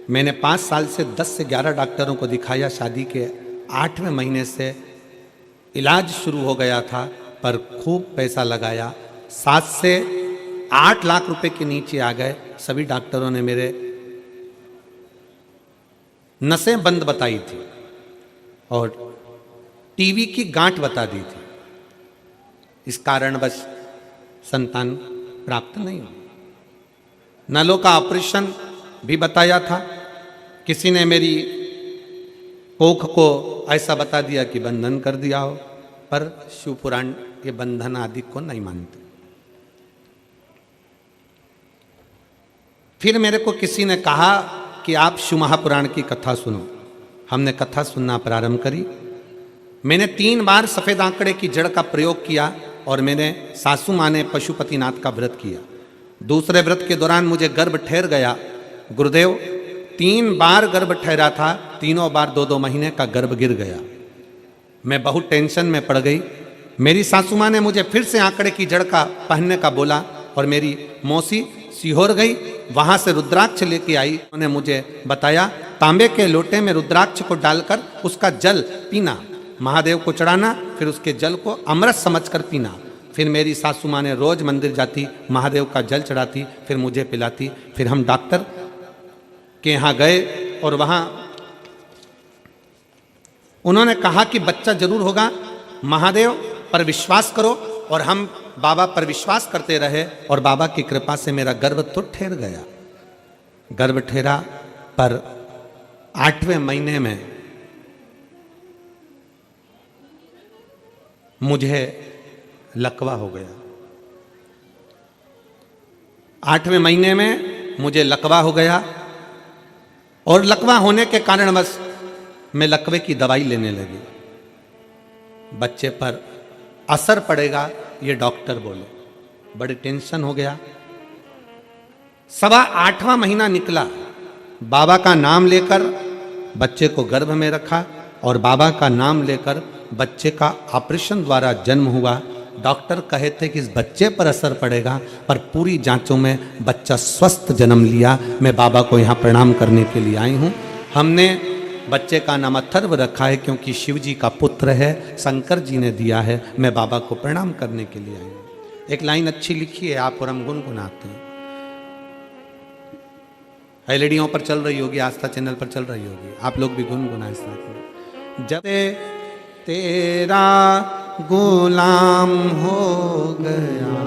मैंने 5 साल से 10 से 11 डॉक्टरों को दिखाया। शादी के 8वें महीने से इलाज शुरू हो गया था, पर खूब पैसा लगाया। 7 से 8 लाख रुपए के नीचे आ गए। सभी डॉक्टरों ने मेरे नसें बंद बताई थी और टीबी की गांठ बता दी थी। इस कारण बस संतान प्राप्त नहीं हुई। नलों का ऑपरेशन भी बताया था। किसी ने मेरी कोख को ऐसा बता दिया कि बंधन कर दिया हो, पर शिव पुराण ये बंधन आदि को नहीं मानते। फिर मेरे को किसी ने कहा कि आप शिव महापुराण की कथा सुनो। हमने कथा सुनना प्रारंभ करी। मैंने 3 बार सफेद आंकड़े की जड़ का प्रयोग किया और मैंने सासू माँ ने पशुपतिनाथ का व्रत किया। दूसरे व्रत के दौरान मुझे गर्भ ठहर गया। गुरुदेव 3 बार गर्भ ठहरा था, तीनों बार 2-2 महीने का गर्भ गिर गया। मैं बहुत टेंशन में पड़ गई। मेरी सासू माँ ने मुझे फिर से आंकड़े की जड़ का पहनने का बोला और मेरी मौसी सीहोर गई, वहां से रुद्राक्ष लेके आई। उन्होंने मुझे बताया तांबे के लोटे में रुद्राक्ष को डालकर उसका जल पीना, महादेव को चढ़ाना, फिर उसके जल को अमृत समझकर पीना। फिर मेरी सासू माँ ने रोज मंदिर जाती, महादेव का जल चढ़ाती, फिर मुझे पिलाती। फिर हम डॉक्टर के यहाँ गए और वहाँ उन्होंने कहा कि बच्चा जरूर होगा, महादेव पर विश्वास करो। और हम बाबा पर विश्वास करते रहे और बाबा की कृपा से मेरा गर्भ तो ठहर गया। गर्भ ठहरा, पर 8वें महीने में मुझे लकवा हो गया। 8वें महीने में मुझे लकवा हो गया और लकवा होने के कारण बस मैं लकवे की दवाई लेने लगी। बच्चे पर असर पड़ेगा ये डॉक्टर बोले। बड़ी टेंशन हो गया। 8वां महीना निकला। बाबा का नाम लेकर बच्चे को गर्भ में रखा और बाबा का नाम लेकर बच्चे का ऑपरेशन द्वारा जन्म हुआ। डॉक्टर कहे थे कि इस बच्चे पर असर पड़ेगा, पर पूरी जांचों में बच्चा स्वस्थ जन्म लिया। मैं बाबा को यहाँ प्रणाम करने के लिए आई हूँ। हमने बच्चे का नाम अथर्व रखा है क्योंकि शिव जी का पुत्र है, शंकर जी ने दिया है। मैं बाबा को प्रणाम करने के लिए आई हूँ। एक लाइन अच्छी लिखी है आप और हम गुनगुनाते हैं। एलईडीओं पर चल रही होगी, आस्था चैनल पर चल रही होगी, आप लोग भी गुनगुनाएं साथ। जब तेरा गुलाम हो गया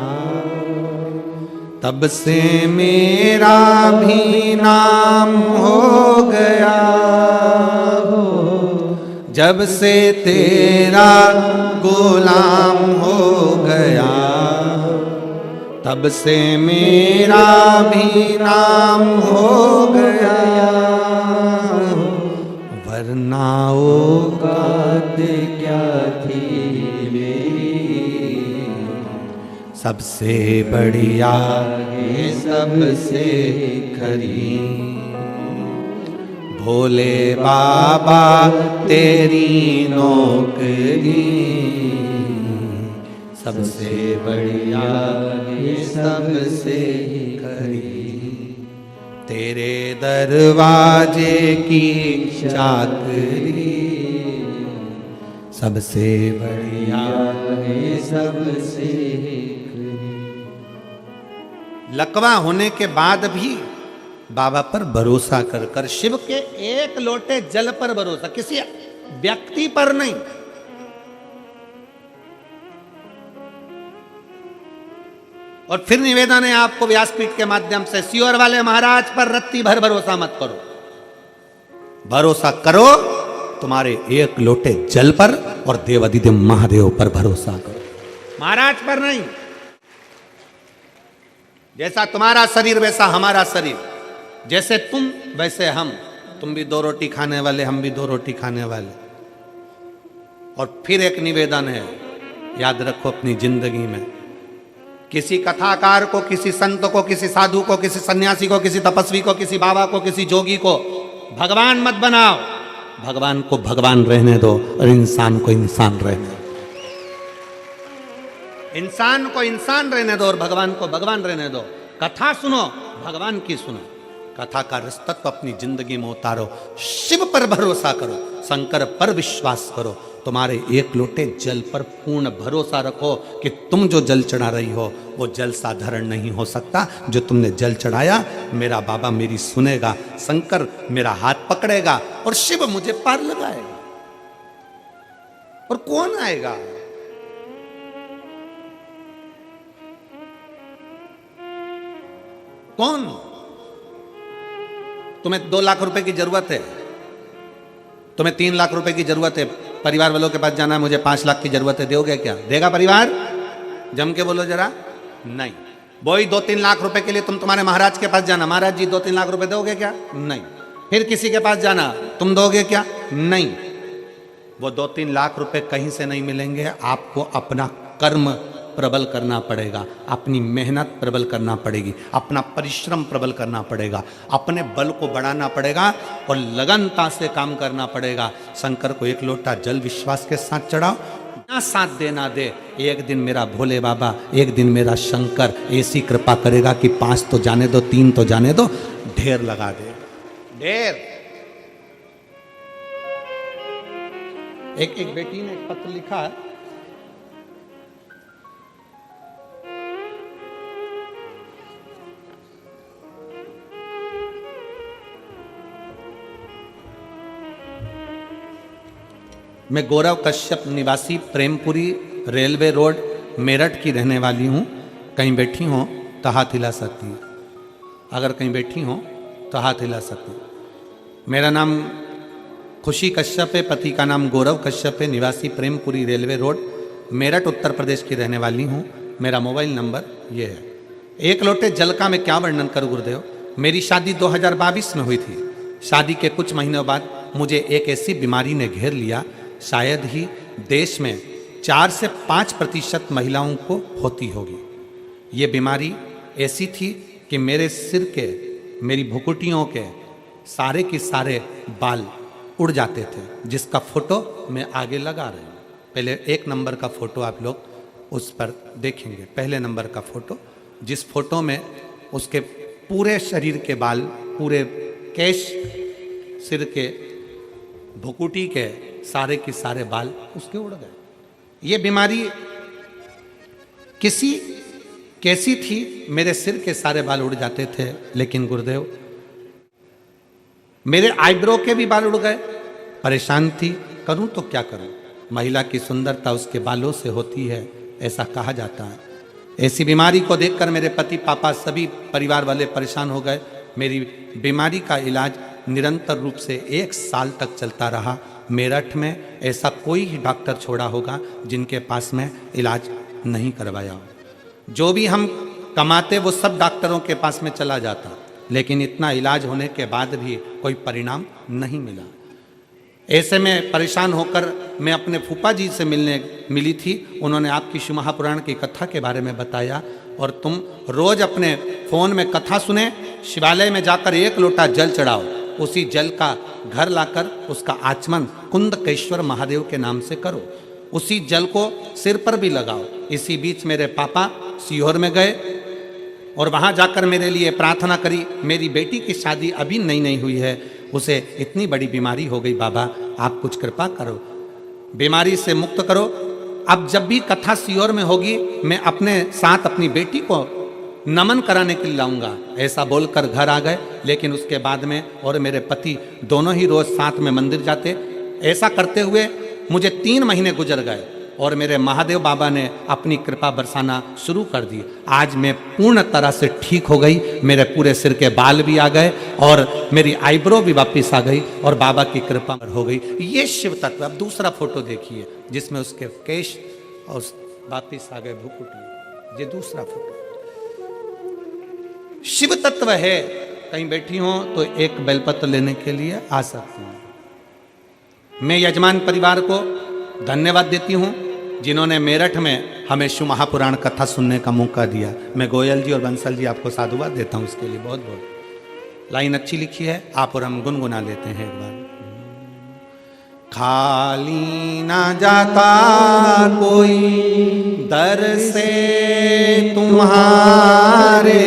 तब से मेरा भी नाम हो गया। जब से तेरा गुलाम हो गया तब से मेरा भी नाम हो गया। वरना औकात क्या थी मेरी, सबसे बढ़िया है सबसे खरी। भोले बाबा तेरी नौकरी, सबसे बढ़िया ये सबसे खरी। तेरे दरवाजे की चाकरी, सबसे बढ़िया ये सबसे खरी। लकवा होने के बाद भी बाबा पर भरोसा कर कर, शिव के एक लोटे जल पर भरोसा, किसी व्यक्ति पर नहीं। और फिर निवेदन है आपको व्यासपीठ के माध्यम से, सीहोर वाले महाराज पर रत्ती भर भरोसा मत करो, भरोसा करो तुम्हारे एक लोटे जल पर और देवाधिदेव महादेव पर भरोसा करो, महाराज पर नहीं। जैसा तुम्हारा शरीर वैसा हमारा शरीर, जैसे तुम वैसे हम, तुम भी 2 रोटी खाने वाले, हम भी 2 रोटी खाने वाले। और फिर एक निवेदन है, याद रखो अपनी जिंदगी में, किसी कथाकार को, किसी संत को, किसी साधु को, किसी सन्यासी को, किसी तपस्वी को, किसी बाबा को, किसी जोगी को भगवान मत बनाओ। भगवान को भगवान रहने दो और इंसान को इंसान रहने दो। इंसान को इंसान रहने दो और भगवान को भगवान रहने दो। कथा सुनो, भगवान की सुनो, कथा का रसतत्व अपनी जिंदगी में उतारो, शिव पर भरोसा करो, शंकर पर विश्वास करो, तुम्हारे एक लोटे जल पर पूर्ण भरोसा रखो कि तुम जो जल चढ़ा रही हो वो जल साधारण नहीं हो सकता। जो तुमने जल चढ़ाया, मेरा बाबा मेरी सुनेगा, शंकर मेरा हाथ पकड़ेगा और शिव मुझे पार लगाएगा। और कौन आएगा? कौन? तुम्हें 2 लाख रुपए की जरूरत है, तुम्हें 3 लाख रुपए की जरूरत है, परिवार वालों के पास जाना है, मुझे 5 लाख की जरूरत है, दोगे क्या? देगा परिवार? जम के बोलो जरा। नहीं। वही 2-3 लाख रुपए के लिए तुम तुम्हारे महाराज के पास जाना, महाराज जी 2-3 लाख रुपए दोगे क्या? नहीं। फिर किसी के पास जाना, तुम दोगे क्या? नहीं। वो 2-3 लाख रुपए कहीं से नहीं मिलेंगे, आपको अपना कर्म प्रबल करना पड़ेगा, अपनी मेहनत प्रबल करना पड़ेगी, अपना परिश्रम प्रबल करना पड़ेगा, अपने बल को बढ़ाना पड़ेगा और लगनता से काम करना पड़ेगा। शंकर को एक लोटा जल विश्वास के साथ चढ़ाओ, ना साथ देना दे, एक दिन मेरा भोले बाबा, एक दिन मेरा शंकर ऐसी कृपा करेगा कि 5 तो जाने दो, 3 तो जाने दो, ढेर लगा दे, ढेर। एक बेटी ने एक पत्र लिखा, मैं गौरव कश्यप निवासी प्रेमपुरी रेलवे रोड मेरठ की रहने वाली हूँ। कहीं बैठी हो तो हाथ हिला सकती है, अगर कहीं बैठी हो तो हाथ हिला सकती है। मेरा नाम खुशी कश्यप है, पति का नाम गौरव कश्यप है, निवासी प्रेमपुरी रेलवे रोड मेरठ उत्तर प्रदेश की रहने वाली हूँ। मेरा मोबाइल नंबर ये है। एक लोटे जल का मैं क्या वर्णन करूँ गुरुदेव। मेरी शादी 2022 में हुई थी। शादी के कुछ महीनों बाद मुझे एक ऐसी बीमारी ने घेर लिया, शायद ही देश में 4 से 5% महिलाओं को होती होगी। ये बीमारी ऐसी थी कि मेरे सिर के, मेरी भुकुटियों के सारे के सारे बाल उड़ जाते थे, जिसका फोटो मैं आगे लगा रही हूँ। पहले 1 नंबर का फोटो आप लोग उस पर देखेंगे, पहले नंबर का फोटो, जिस फोटो में उसके पूरे शरीर के बाल, पूरे केश, सिर के, भुकुटी के सारे के सारे बाल उसके उड़ गए। ये बीमारी कैसी थी, मेरे सिर के सारे बाल उड़ जाते थे, लेकिन गुरुदेव मेरे आईब्रो के भी बाल उड़ गए। परेशान थी, करूं तो क्या करूं। महिला की सुंदरता उसके बालों से होती है, ऐसा कहा जाता है। ऐसी बीमारी को देखकर मेरे पति, पापा, सभी परिवार वाले परेशान हो गए। मेरी बीमारी का इलाज निरंतर रूप से 1 साल तक चलता रहा। मेरठ में ऐसा कोई ही डॉक्टर छोड़ा होगा जिनके पास में इलाज नहीं करवाया हो। जो भी हम कमाते वो सब डॉक्टरों के पास में चला जाता, लेकिन इतना इलाज होने के बाद भी कोई परिणाम नहीं मिला। ऐसे में परेशान होकर मैं अपने फूफा जी से मिली थी। उन्होंने आपकी शिव महापुराण की कथा के बारे में बताया, और तुम रोज अपने फ़ोन में कथा सुने, शिवालय में जाकर 1 लोटा जल चढ़ाओ, उसी जल का घर लाकर उसका आचमन कुंदकेश्वर महादेव के नाम से करो, उसी जल को सिर पर भी लगाओ। इसी बीच मेरे पापा सीहोर में गए और वहाँ जाकर मेरे लिए प्रार्थना करी। मेरी बेटी की शादी अभी नई हुई है, उसे इतनी बड़ी बीमारी हो गई, बाबा आप कुछ कृपा करो, बीमारी से मुक्त करो। अब जब भी कथा सीहोर में होगी, मैं अपने साथ अपनी बेटी को नमन कराने के लिए लाऊंगा, ऐसा बोलकर घर आ गए। लेकिन उसके बाद में और मेरे पति दोनों ही रोज साथ में मंदिर जाते। ऐसा करते हुए मुझे 3 महीने गुजर गए और मेरे महादेव बाबा ने अपनी कृपा बरसाना शुरू कर दी। आज मैं पूर्ण तरह से ठीक हो गई, मेरे पूरे सिर के बाल भी आ गए और मेरी आईब्रो भी वापस आ गई और बाबा की कृपा हो गई। ये शिव तत्व। अब दूसरा फोटो देखिए जिसमें उसके केश और वापस आ गए भुकुटी। ये दूसरा फोटो शिव तत्व है। कहीं बैठी हो तो एक बेलपत्र लेने के लिए आ सकती हूं। मैं यजमान परिवार को धन्यवाद देती हूं जिन्होंने मेरठ में हमें शिव महापुराण कथा सुनने का मौका दिया। मैं गोयल जी और बंसल जी आपको साधुवाद देता हूं उसके लिए बहुत बहुत। लाइन अच्छी लिखी है, आप और हम गुनगुना लेते हैं एक बार। खाली ना जाता कोई दर से तुम्हारे,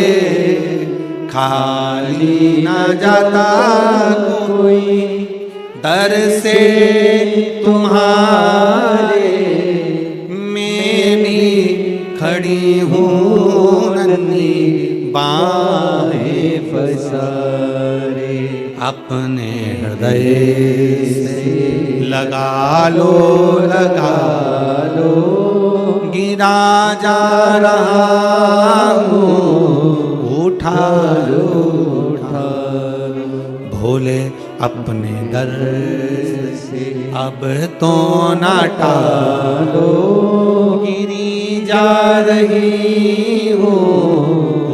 खाली ना जाता कोई दर से तुम्हारे, मैं भी खड़ी हूँ नन्ही बाहें पसारे, अपने हृदय से लगा लो गिरा जा रहा हूँ, उठा लो भोले अपने दर से अब तो ना टालो, गिरी जा रही हूँ,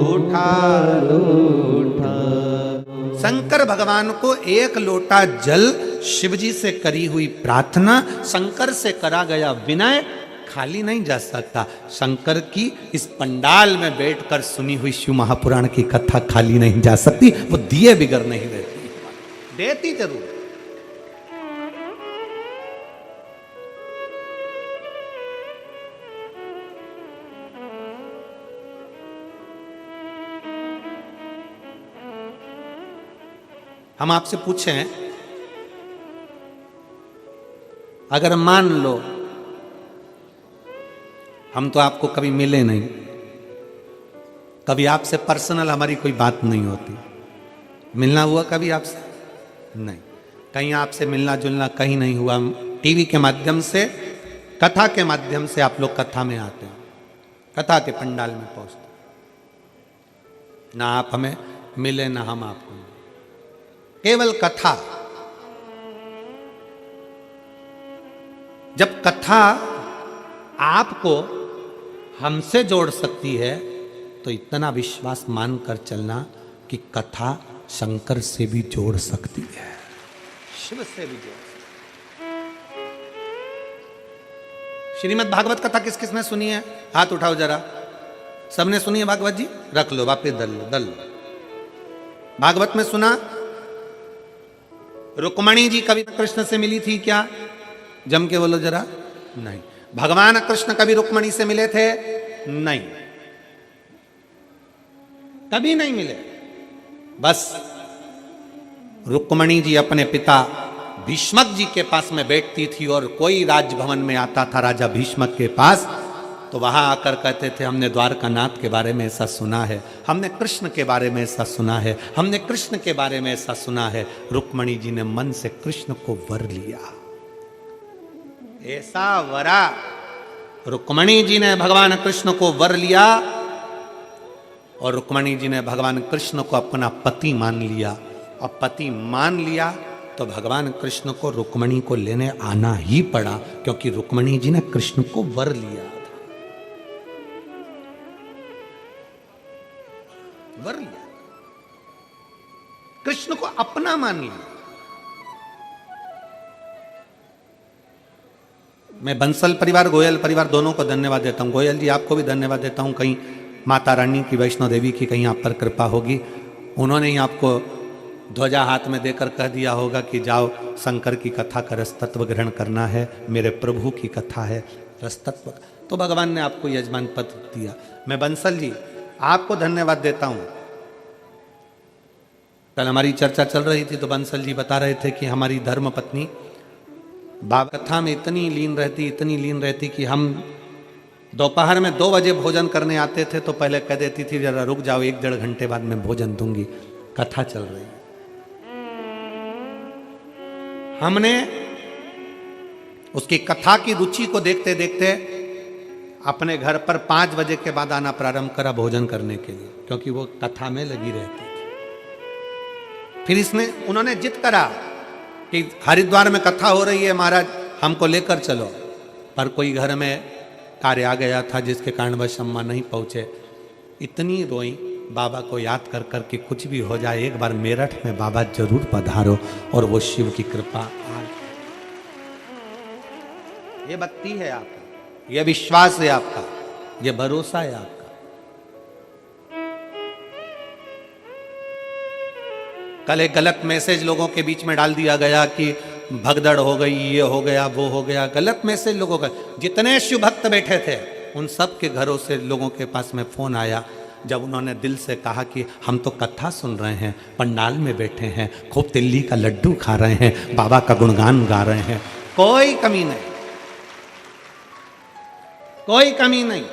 उठा लो। शंकर भगवान को 1 लोटा जल शिवजी से करी हुई प्रार्थना, शंकर से करा गया विनय खाली नहीं जा सकता। शंकर की इस पंडाल में बैठकर सुनी हुई शिव महापुराण की कथा खाली नहीं जा सकती। वो दिए बिगर नहीं देती जरूर। हम आपसे पूछें, अगर मान लो हम तो आपको कभी मिले नहीं, कभी आपसे पर्सनल हमारी कोई बात नहीं होती, मिलना हुआ कभी आपसे? नहीं। कहीं आपसे मिलना जुलना कहीं नहीं हुआ। टीवी के माध्यम से, कथा के माध्यम से आप लोग कथा में आते हैं, कथा के पंडाल में पहुंचते, ना आप हमें मिले ना हम आपको मिले। केवल कथा। जब कथा आपको हमसे जोड़ सकती है तो इतना विश्वास मानकर चलना कि कथा शंकर से भी जोड़ सकती है, शिव से भी जोड़ सकती है। श्रीमद् भागवत कथा किस किस ने सुनी है? हाथ उठाओ जरा। सबने सुनी है भागवत जी? रख लो, वापिस दल लो। भागवत में सुना? रुक्मणी जी कभी कृष्ण से मिली थी क्या? जम के बोलो जरा। नहीं। भगवान कृष्ण कभी रुक्मणी से मिले थे? नहीं, कभी नहीं मिले। बस रुक्मणी जी अपने पिता भीष्मक जी के पास में बैठती थी और कोई राजभवन में आता था राजा भीष्मक के पास, तो वहां आकर कहते थे हमने द्वारकानाथ के बारे में ऐसा सुना है, हमने कृष्ण के बारे में ऐसा सुना है, हमने कृष्ण के बारे में ऐसा सुना है। रुक्मणी जी ने मन से कृष्ण को वर लिया। ऐसा वरा रुक्मणी जी ने भगवान कृष्ण को वर लिया और रुक्मणी जी ने भगवान कृष्ण को अपना पति मान लिया। और पति मान लिया तो भगवान कृष्ण को रुक्मणी को लेने आना ही पड़ा, क्योंकि रुक्मणी जी ने कृष्ण को वर लिया था। वर लिया, कृष्ण को अपना मान लिया। मैं बंसल परिवार, गोयल परिवार दोनों को धन्यवाद देता हूं। गोयल जी आपको भी धन्यवाद देता हूं। कहीं माता रानी की, वैष्णो देवी की कहीं आप पर कृपा होगी, उन्होंने ही आपको ध्वजा हाथ में देकर कह दिया होगा कि जाओ शंकर की कथा का रसतत्व ग्रहण करना है, मेरे प्रभु की कथा है रसतत्व। तो भगवान ने आपको यजमान पद दिया। मैं बंसल जी आपको धन्यवाद देता हूं। कल हमारी चर्चा चल रही थी तो बंसल जी बता रहे थे कि हमारी धर्म पत्नी बाबा कथा में इतनी लीन रहती कि हम दोपहर में 2 बजे भोजन करने आते थे तो पहले कह देती थी जरा रुक जाओ, 1-1.5 घंटे बाद मैं भोजन दूंगी, कथा चल रही है। हमने उसकी कथा की रुचि को देखते देखते अपने घर पर 5 बजे के बाद आना प्रारंभ करा भोजन करने के लिए, क्योंकि वो कथा में लगी रहती थी। फिर उन्होंने जिद करा कि हरिद्वार में कथा हो रही है महाराज, हमको लेकर चलो, पर कोई घर में कार्य आ गया था जिसके कारणवश अम्मा नहीं पहुंचे। इतनी रोई बाबा को याद कर कर कि कुछ भी हो जाए एक बार मेरठ में बाबा जरूर पधारो, और वो शिव की कृपा आ। ये भक्ति है आपका, ये विश्वास है आपका, ये भरोसा है आपका। कल एक गलत मैसेज लोगों के बीच में डाल दिया गया कि भगदड़ हो गई, ये हो गया, वो हो गया, गलत मैसेज लोगों का। जितने शिव भक्त बैठे थे उन सब के घरों से लोगों के पास में फोन आया, जब उन्होंने दिल से कहा कि हम तो कथा सुन रहे हैं, पंडाल में बैठे हैं, खूब तिल्ली का लड्डू खा रहे हैं, बाबा का गुणगान गा रहे हैं, कोई कमी नहीं, कोई कमी नहीं।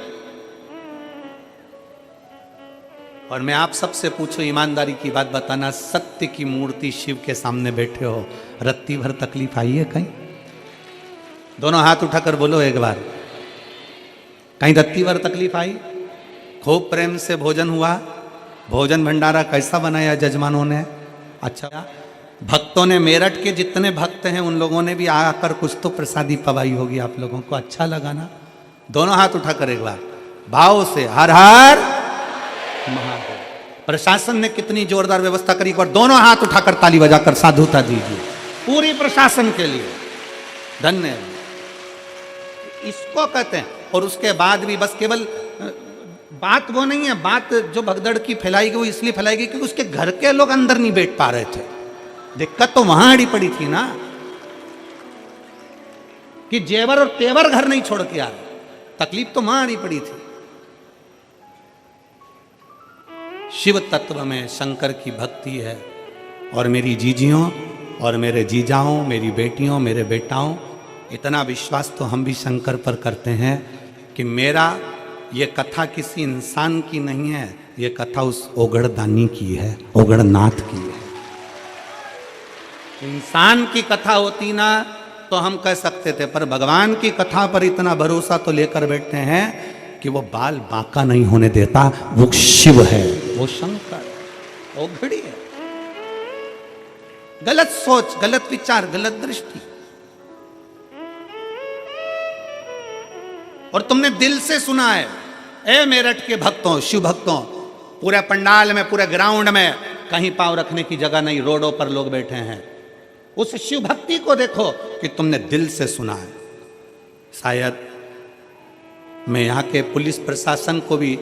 और मैं आप सबसे पूछूं, ईमानदारी की बात बताना, सत्य की मूर्ति शिव के सामने बैठे हो, रत्ती भर तकलीफ आई है कहीं? दोनों हाथ उठाकर बोलो एक बार, कहीं रत्ती भर तकलीफ आई? खूब प्रेम से भोजन हुआ, भोजन भंडारा कैसा बनाया जजमानों ने? अच्छा, भक्तों ने, मेरठ के जितने भक्त हैं उन लोगों ने भी आकर कुछ तो प्रसादी पवाई होगी आप लोगों को, अच्छा लगा ना? दोनों हाथ उठाकर एक बार भाव से हर हर महादेव। प्रशासन ने कितनी जोरदार व्यवस्था करी, और दोनों हाथ उठाकर ताली बजाकर साधुता दीजिए पूरी प्रशासन के लिए, धन्यवाद। इसको कहते हैं। और उसके बाद भी बस केवल बात वो नहीं है, बात जो भगदड़ की फैलाई गई वो इसलिए फैलाई गई क्योंकि उसके घर के लोग अंदर नहीं बैठ पा रहे थे। दिक्कत तो वहां अड़ी पड़ी थी ना, कि जेवर और तेवर घर नहीं छोड़ के आ रहे, तकलीफ तो वहां अड़ी पड़ी थी। शिव तत्व में शंकर की भक्ति है, और मेरी जीजियों और मेरे जीजाओं, मेरी बेटियों, मेरे बेटाओं, इतना विश्वास तो हम भी शंकर पर करते हैं कि मेरा ये कथा किसी इंसान की नहीं है, ये कथा उस ओगड़दानी की है, ओगड़नाथ की है। इंसान की कथा होती ना तो हम कह सकते थे, पर भगवान की कथा पर इतना भरोसा तो लेकर बैठते हैं कि वो बाल बांका नहीं होने देता। वो शिव है, वो शंकर, वो घड़ी है। गलत सोच, गलत विचार, गलत दृष्टि, और तुमने दिल से सुना है। ए मेरठ के भक्तों, शिव भक्तों, पूरे पंडाल में, पूरे ग्राउंड में कहीं पांव रखने की जगह नहीं, रोडों पर लोग बैठे हैं। उस शिव भक्ति को देखो कि तुमने दिल से सुना है। शायद मैं यहाँ के पुलिस प्रशासन को भी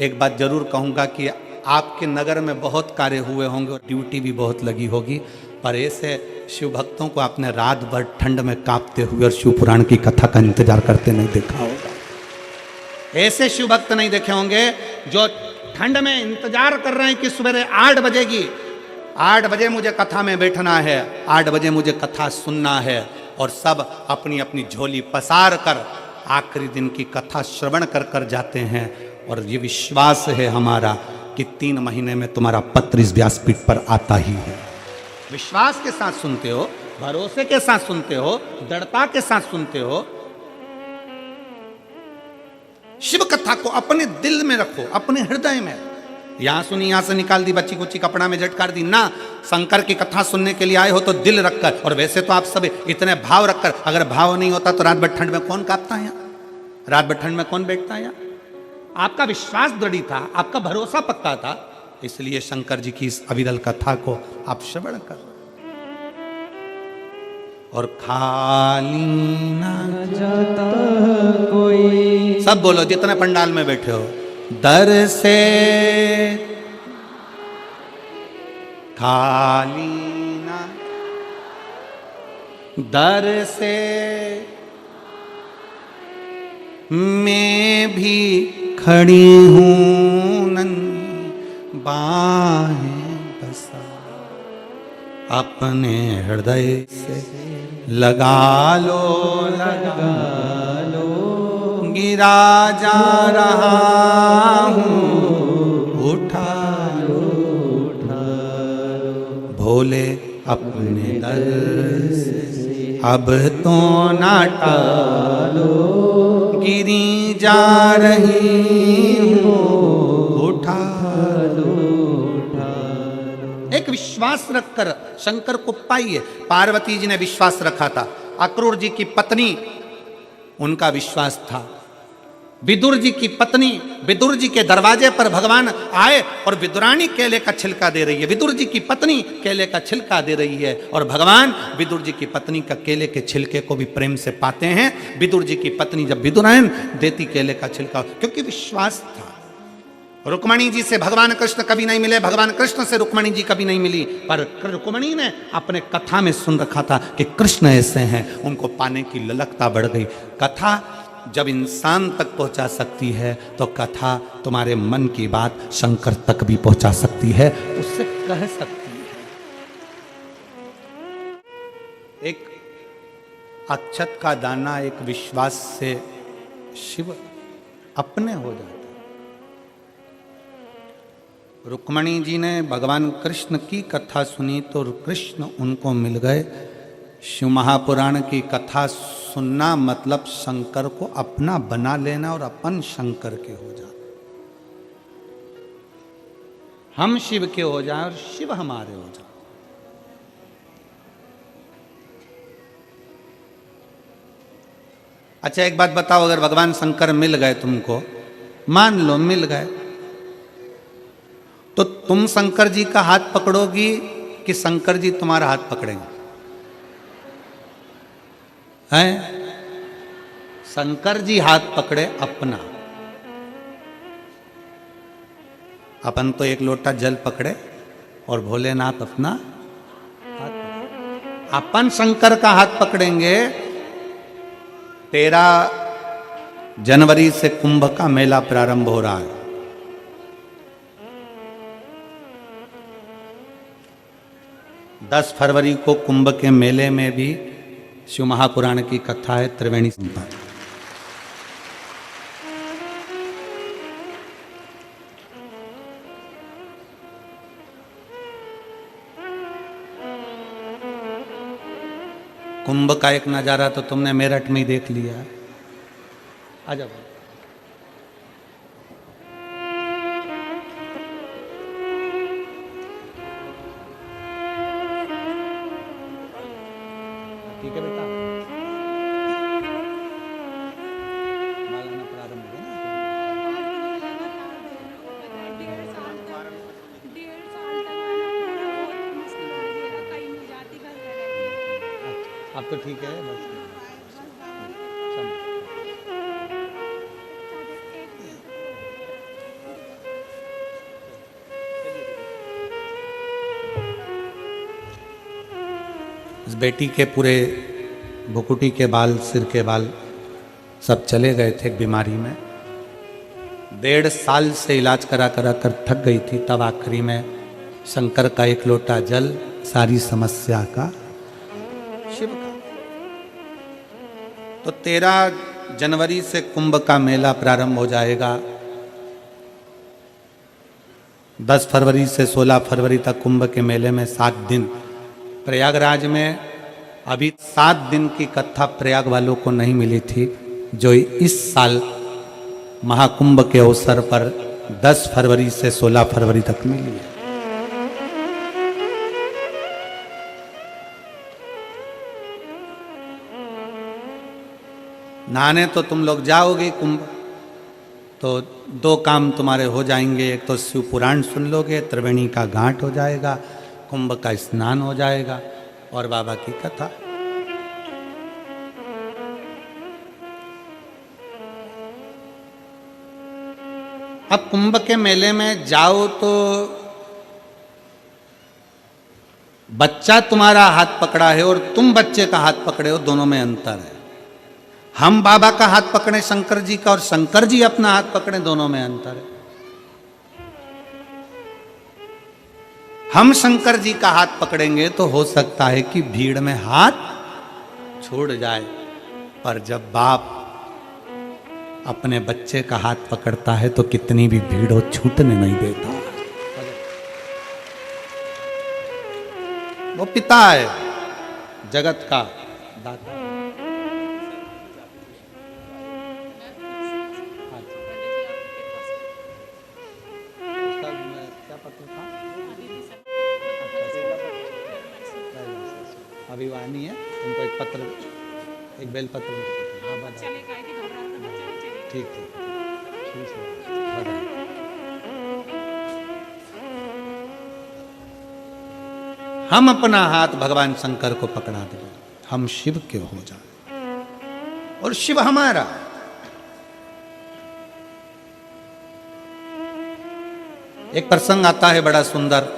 एक बात जरूर कहूँगा कि आपके नगर में बहुत कार्य हुए होंगे और ड्यूटी भी बहुत लगी होगी, पर ऐसे शिव भक्तों को आपने रात भर ठंड में कांपते हुए और शिव पुराण की कथा का इंतजार करते नहीं देखा होगा। ऐसे शिव भक्त नहीं देखे होंगे जो ठंड में इंतजार कर रहे हैं कि सवेरे 8 बजेगी, 8 बजे मुझे कथा में बैठना है, 8 बजे मुझे कथा सुनना है, और सब अपनी अपनी झोली पसार कर आखिरी दिन की कथा श्रवण कर कर जाते हैं। और ये विश्वास है हमारा कि 3 महीने में तुम्हारा पत्र इस व्यासपीठ पर आता ही है। विश्वास के साथ सुनते हो, भरोसे के साथ सुनते हो, दृढ़ता के साथ सुनते हो। शिव कथा को अपने दिल में रखो, अपने हृदय में। यहां सुनी, यहां से निकाल दी, बच्ची कुच्ची कपड़ा में झटकार दी ना। शंकर की कथा सुनने के लिए आए हो तो दिल रखकर, और वैसे तो आप सब इतने भाव रखकर, अगर भाव नहीं होता तो रात भर ठंड में कौन कांपता है यहाँ? रात भर ठंड में कौन बैठता है यहाँ? आपका विश्वास दृढ़ था, आपका भरोसा पक्का था, इसलिए शंकर जी की इस अविरल कथा को आप श्रवण कर। और खाली ना जाता कोई, सब बोलो जितने पंडाल में बैठे हो, दर से खाली ना, दर से मैं भी खड़ी हूँ नन्ही बाहें बसा, अपने हृदय से लगा लो, लगा लो राजा रहा हूँ, उठा लो भोले अपने दर से, अब तो ना टालो, गिरी जा रही हूँ, उठा लो। एक विश्वास रखकर शंकर को पाइए। पार्वती जी ने विश्वास रखा था, अक्रूर जी की पत्नी, उनका विश्वास था। विदुर जी की पत्नी, विदुर जी के दरवाजे पर भगवान आए और विदुरानी केले का छिलका दे रही है। विदुर जी की पत्नी केले का छिलका दे रही है और भगवान विदुर जी की पत्नी का केले के छिलके को भी प्रेम से पाते हैं। विदुर जी की पत्नी जब विदुरायन देती केले का छिलका, क्योंकि विश्वास था। रुक्मणी जी से भगवान कृष्ण कभी नहीं मिले, भगवान कृष्ण से रुक्मणी जी कभी नहीं मिली, पर रुक्मणी ने अपने कथा में सुन रखा था कि कृष्ण ऐसे हैं, उनको पाने की ललकता बढ़ गई। कथा जब इंसान तक पहुंचा सकती है तो कथा तुम्हारे मन की बात शंकर तक भी पहुंचा सकती है, उससे कह सकती है। एक अक्षत का दाना एक विश्वास से शिव अपने हो जाते। रुक्मणी जी ने भगवान कृष्ण की कथा सुनी तो कृष्ण उनको मिल गए। शिव महापुराण की कथा सुनना मतलब शंकर को अपना बना लेना और अपन शंकर के हो जाना। हम शिव के हो जाएं और शिव हमारे हो जाए। अच्छा एक बात बताओ, अगर भगवान शंकर मिल गए तुमको, मान लो मिल गए, तो तुम शंकर जी का हाथ पकड़ोगी कि शंकर जी तुम्हारा हाथ पकड़ेंगे? हैं? शंकर जी हाथ पकड़े अपना, अपन तो एक लोटा जल पकड़े और भोलेनाथ अपना हाथ पकड़े। अपन शंकर का हाथ पकड़ेंगे। 13 जनवरी से कुंभ का मेला प्रारंभ हो रहा है। दस फरवरी को कुंभ के मेले में भी शिव महापुराण की कथा है, त्रिवेणी संवाद। कुंभ का एक नजारा तो तुमने मेरठ में ही देख लिया। आ जाओ। ठीक है बेटा, मालाना प्रारंभ हो गया ना। अब तो ठीक है बस। इस बेटी के पूरे भुकुटी के बाल, सिर के बाल सब चले गए थे बीमारी में। 1.5 साल से इलाज करा कर थक गई थी। तब आखिरी में शंकर का एक लोटा जल सारी समस्या का शिव का। तो 13 जनवरी से कुंभ का मेला प्रारंभ हो जाएगा। 10 फरवरी से 16 फरवरी तक कुंभ के मेले में 7 दिन। प्रयागराज में अभी 7 दिन की कथा प्रयाग वालों को नहीं मिली थी, जो इस साल महाकुंभ के अवसर पर 10 फरवरी से 16 फरवरी तक मिली है। नहाने तो तुम लोग जाओगे कुंभ, तो 2 काम तुम्हारे हो जाएंगे। एक तो शिव पुराण सुन लोगे, त्रिवेणी का घाट हो जाएगा, कुंभ का स्नान हो जाएगा और बाबा की कथा। अब कुंभ के मेले में जाओ तो बच्चा तुम्हारा हाथ पकड़ा है और तुम बच्चे का हाथ पकड़े हो, दोनों में अंतर है। हम बाबा का हाथ पकड़े शंकर जी का और शंकर जी अपना हाथ पकड़े, दोनों में अंतर है। हम शंकर जी का हाथ पकड़ेंगे तो हो सकता है कि भीड़ में हाथ छूट जाए, पर जब बाप अपने बच्चे का हाथ पकड़ता है तो कितनी भी भीड़ हो छूटने नहीं देता। वो पिता है, जगत का दाता। अभिवानी है, उनको एक पत्र, एक बेल पत्र। ठीक ठीक हम अपना हाथ भगवान शंकर को पकड़ा दें, हम शिव के हो जाए और शिव हमारा। एक प्रसंग आता है बड़ा सुंदर।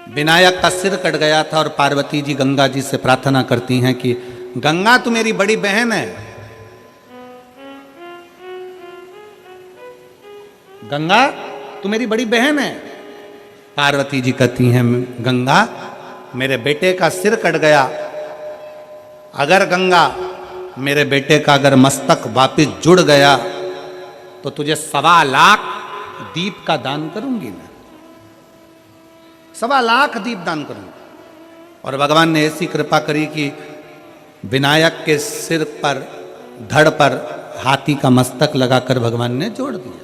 विनायक का सिर कट गया था और पार्वती जी गंगा जी से प्रार्थना करती हैं कि गंगा तू मेरी बड़ी बहन है, गंगा तू मेरी बड़ी बहन है। पार्वती जी कहती हैं गंगा मेरे बेटे का सिर कट गया, अगर गंगा मेरे बेटे का अगर मस्तक वापिस जुड़ गया तो तुझे 1.25 लाख दीप का दान करूंगी मैं, 1.25 लाख दीप दान करूंगी। और भगवान ने ऐसी कृपा करी कि विनायक के सिर पर, धड़ पर हाथी का मस्तक लगाकर भगवान ने जोड़ दिया।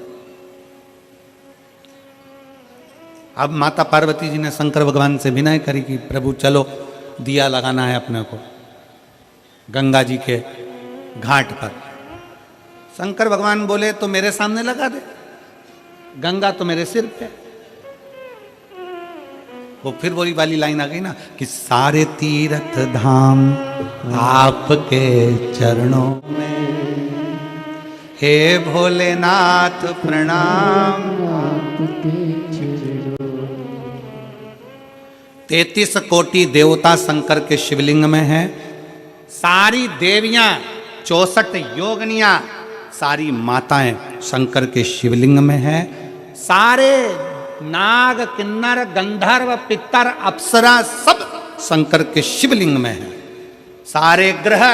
अब माता पार्वती जी ने शंकर भगवान से विनय करी कि प्रभु चलो दिया लगाना है अपने को गंगा जी के घाट पर। शंकर भगवान बोले तो मेरे सामने लगा दे, गंगा तो मेरे सिर पे। वो फिर वही वाली लाइन आ गई ना कि सारे तीर्थ धाम आपके चरणों में, हे भोलेनाथ प्रणाम। 33 कोटि देवता शंकर के शिवलिंग में है। सारी देवियां, 64 योगनियां, सारी माताएं शंकर के शिवलिंग में है। सारे नाग, किन्नर, गंधर्व, पितर, अप्सरा सब शंकर के शिवलिंग में है। सारे ग्रह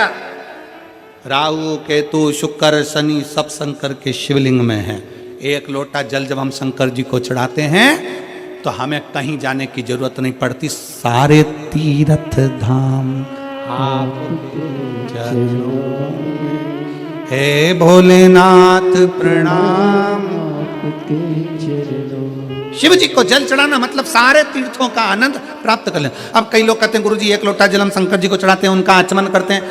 राहु, केतु, शुक्र, शनि सब शंकर के शिवलिंग में है। एक लोटा जल जब हम शंकर जी को चढ़ाते हैं तो हमें कहीं जाने की जरूरत नहीं पड़ती। सारे तीर्थ धाम आपके चरणों में, हे भोलेनाथ प्रणाम। शिव जी को जल चढ़ाना मतलब सारे तीर्थों का आनंद प्राप्त कर लेना। अब कई लोग कहते हैं गुरुजी एक लोटा जल हम शंकर जी को चढ़ाते हैं, उनका आचमन करते हैं,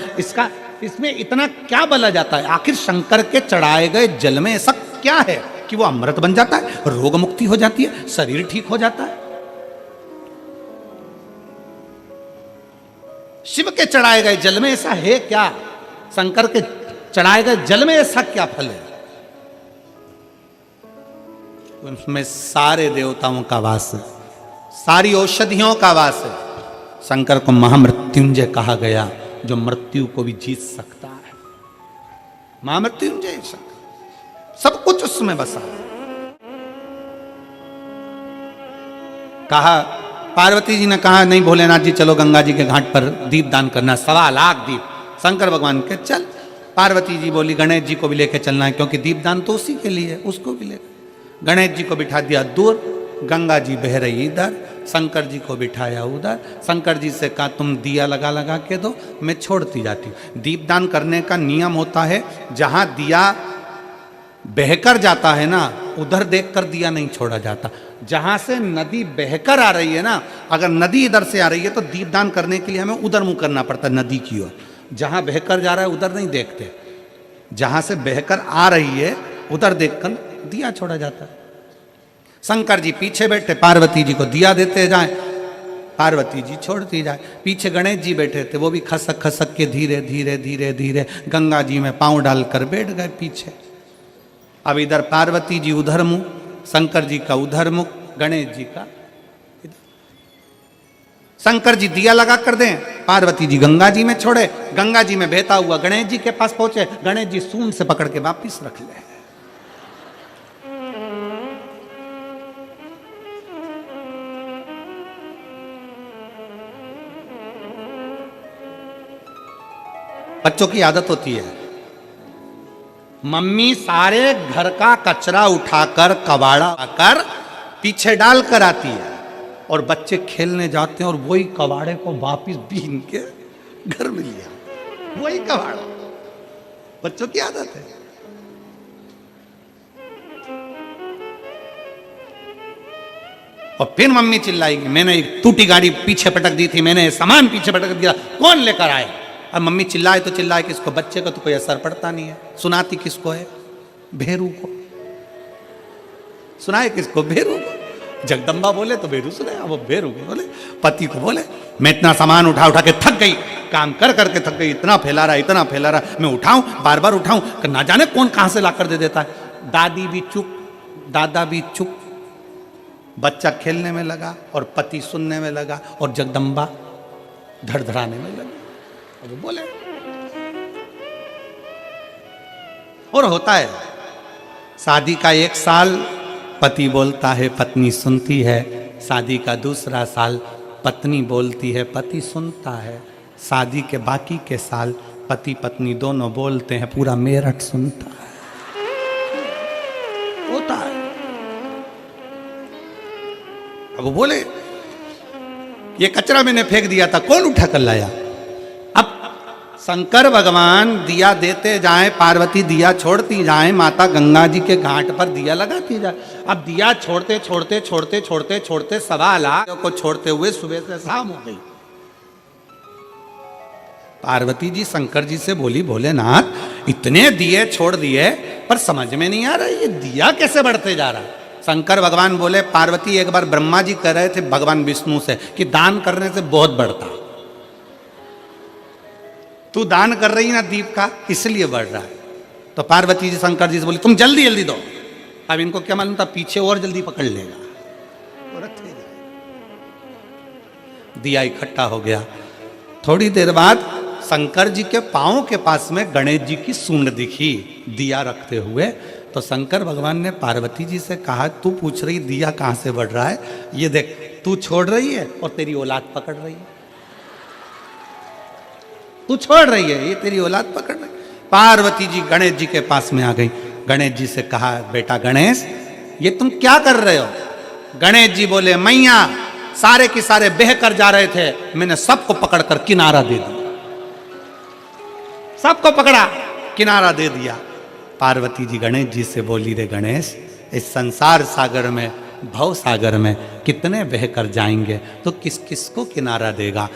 इसमें इतना क्या बला जाता है? आखिर शंकर के चढ़ाए गए जल में ऐसा क्या है कि वो अमृत बन जाता है, रोग मुक्ति हो जाती है, शरीर ठीक हो जाता है? शिव के चढ़ाए गए जल में ऐसा है क्या? शंकर के चढ़ाए गए जल में ऐसा क्या फल है? उसमें सारे देवताओं का वास है, सारी औषधियों का वास है। शंकर को महामृत्युंजय कहा गया, जो मृत्यु को भी जीत सकता है। महामृत्युंजय शंकर, सब कुछ उसमें बसा है। कहा, पार्वती जी ने कहा नहीं भोलेनाथ जी चलो गंगा जी के घाट पर दीप दान करना, 1.25 लाख दीप। शंकर भगवान के चल। पार्वती जी बोली गणेश जी को भी लेके चलना है, क्योंकि दीप दान तो उसी के लिए, उसको भी लेकर। गणेश जी को बिठा दिया दूर, गंगा जी बह रही इधर, शंकर जी को बिठाया उधर। शंकर जी से कहा तुम दिया लगा लगा के दो, मैं छोड़ती जाती हूँ। दीपदान करने का नियम होता है, जहाँ दिया बहकर जाता है ना उधर देखकर दिया नहीं छोड़ा जाता। जहाँ से नदी बहकर आ रही है ना, अगर नदी इधर से आ रही है तो दीपदान करने के लिए हमें उधर मुँह करना पड़ता है, नदी की ओर। जहाँ बहकर जा रहा है उधर नहीं देखते, जहाँ से बहकर आ रही है उधर देखकर दिया छोड़ा जाता है। शंकर जी पीछे बैठे, पार्वती जी को दिया देते जाए, पार्वती जी छोड़ती जाए। पीछे गणेश जी बैठे थे, वो भी खसक खसक के धीरे धीरे धीरे धीरे गंगा जी में पांव डालकर बैठ गए पीछे। अब इधर पार्वती जी उधर मुंह, शंकर जी का उधर मुख, गणेश जी का इधर। शंकर जी दिया लगा कर दें, पार्वती जी गंगा जी में छोड़े, गंगा जी में बहता हुआ गणेश जी के पास पहुंचे, गणेश जी सूंड से पकड़ के वापिस रख ले। बच्चों की आदत होती है, मम्मी सारे घर का कचरा उठाकर कबाड़ा आकर पीछे डाल कर आती है और बच्चे खेलने जाते हैं और वही कबाड़े को वापिस बीन के घर में लिया, वही कबाड़ा। बच्चों की आदत है। और फिर मम्मी चिल्लाएगी, मैंने एक टूटी गाड़ी पीछे पटक दी थी, मैंने सामान पीछे पटक दिया, कौन लेकर आए? और मम्मी चिल्लाए तो चिल्लाए किसको? बच्चे को तो कोई असर पड़ता नहीं है। सुनाती किसको है? भेरू को। सुनाए किसको? भेरू को। जगदम्बा बोले तो भेरू सुने, अब वो भेरू को बोले, पति को बोले, मैं इतना सामान उठा उठा के थक गई, काम कर करके थक गई, इतना फैला रहा, मैं उठाऊं, बार बार उठाऊं, ना जाने कौन कहां से लाकर दे देता है। दादी भी चुप, दादा भी चुप, बच्चा खेलने में लगा और पति सुनने में लगा और जगदम्बा धड़धड़ाने में लगी। अब बोले और होता है, शादी का 1 साल पति बोलता है, पत्नी सुनती है। शादी का 2रा साल पत्नी बोलती है, पति सुनता है। शादी के बाकी के साल पति पत्नी दोनों बोलते हैं, पूरा मेरठ सुनता है। होता है। अब वो बोले, ये कचरा मैंने फेंक दिया था, कौन उठा कर लाया? अब शंकर भगवान दिया देते जाएं, पार्वती दिया छोड़ती जाएं, माता गंगा जी के घाट पर दिया लगाती जाए। अब दिया छोड़ते छोड़ते छोड़ते छोड़ते छोड़ते 1.25 लाख को छोड़ते हुए सुबह से शाम हो गई। पार्वती जी शंकर जी से बोली, भोलेनाथ इतने दिए छोड़ दिए पर समझ में नहीं आ रहा ये दिया कैसे बढ़ते जा रहा। शंकर भगवान बोले, पार्वती एक बार ब्रह्मा जी कह रहे थे भगवान विष्णु से कि दान करने से बहुत बढ़ता, तू दान कर रही ना दीप का, इसलिए बढ़ रहा है। तो पार्वती जी शंकर जी से बोली, तुम जल्दी जल्दी दो। अब इनको क्या मालूम था पीछे और जल्दी पकड़ लेगा, दिया इकट्ठा हो गया। थोड़ी देर बाद शंकर जी के पांव के पास में गणेश जी की सूंड दिखी दिया रखते हुए। तो शंकर भगवान ने पार्वती जी से कहा, तू पूछ रही दिया कहां से बढ़ रहा है, ये देख तू छोड़ रही है और तेरी औलाद पकड़ रही है, तू छोड़ रही है, ये तेरी औलाद पकड़ रही। पार्वती जी गणेश जी के पास में आ गई। गणेश जी से कहा, बेटा गणेश ये तुम क्या कर रहे हो? गणेश जी बोले, मैया सारे के सारे बह कर जा रहे थे, मैंने सबको पकड़कर किनारा दे दिया, सबको पकड़ा किनारा दे दिया। पार्वती जी गणेश जी से बोली, रे गणेश इस संसार सागर में, भव सागर में कितने बह कर जाएंगे, तो किस किस को किनारा देगा?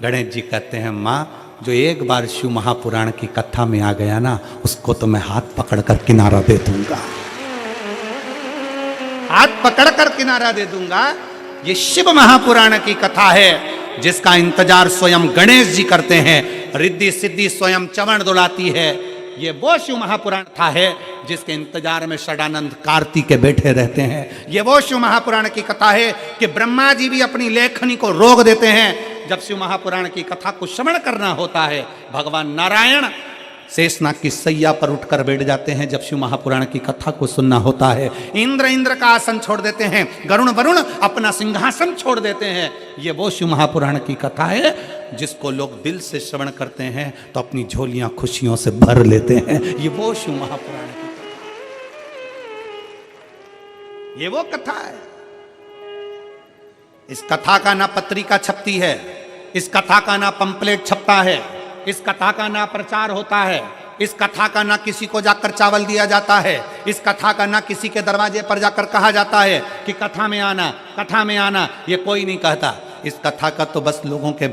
गणेश जी कहते हैं, माँ जो एक बार शिव महापुराण की कथा में आ गया ना, उसको तो मैं हाथ पकड़कर किनारा दे दूंगा, हाथ पकड़कर किनारा दे दूंगा। ये शिव महापुराण की कथा है जिसका इंतजार स्वयं गणेश जी करते हैं, रिद्धि सिद्धि स्वयं चवण दुलाती है। ये वो शिव महापुराण कथा है जिसके इंतजार में षडानंद कार्तिक के बैठे रहते हैं। ये वो शिव महापुराण की कथा है कि ब्रह्मा जी भी अपनी लेखनी को रोक देते हैं। जब शिव महापुराण की कथा को श्रवण करना होता है, भगवान नारायण शेषनाग की सैया पर उठकर बैठ जाते हैं। जब शिव महापुराण की कथा को सुनना होता है, इंद्र का आसन छोड़ देते हैं, वरुण अपना सिंहासन छोड़ देते हैं। ये वो शिव महापुराण की कथा है जिसको लोग दिल से श्रवण करते हैं तो अपनी झोलियां खुशियों से भर लेते हैं। ये वो शिव महापुराण की कथा, ये वो कथा है। इस कथा का ना पत्रिका छपती है, इस कथा का ना पंपलेट छपता है, इस कथा का ना प्रचार होता है, इस कथा का ना किसी को जाकर चावल दिया जाता है, इस कथा का ना किसी के दरवाजे पर जाकर कहा जाता है कि कथा में आना, कथा में आना। ये कोई नहीं कहता। इस कथा का तो बस लोगों के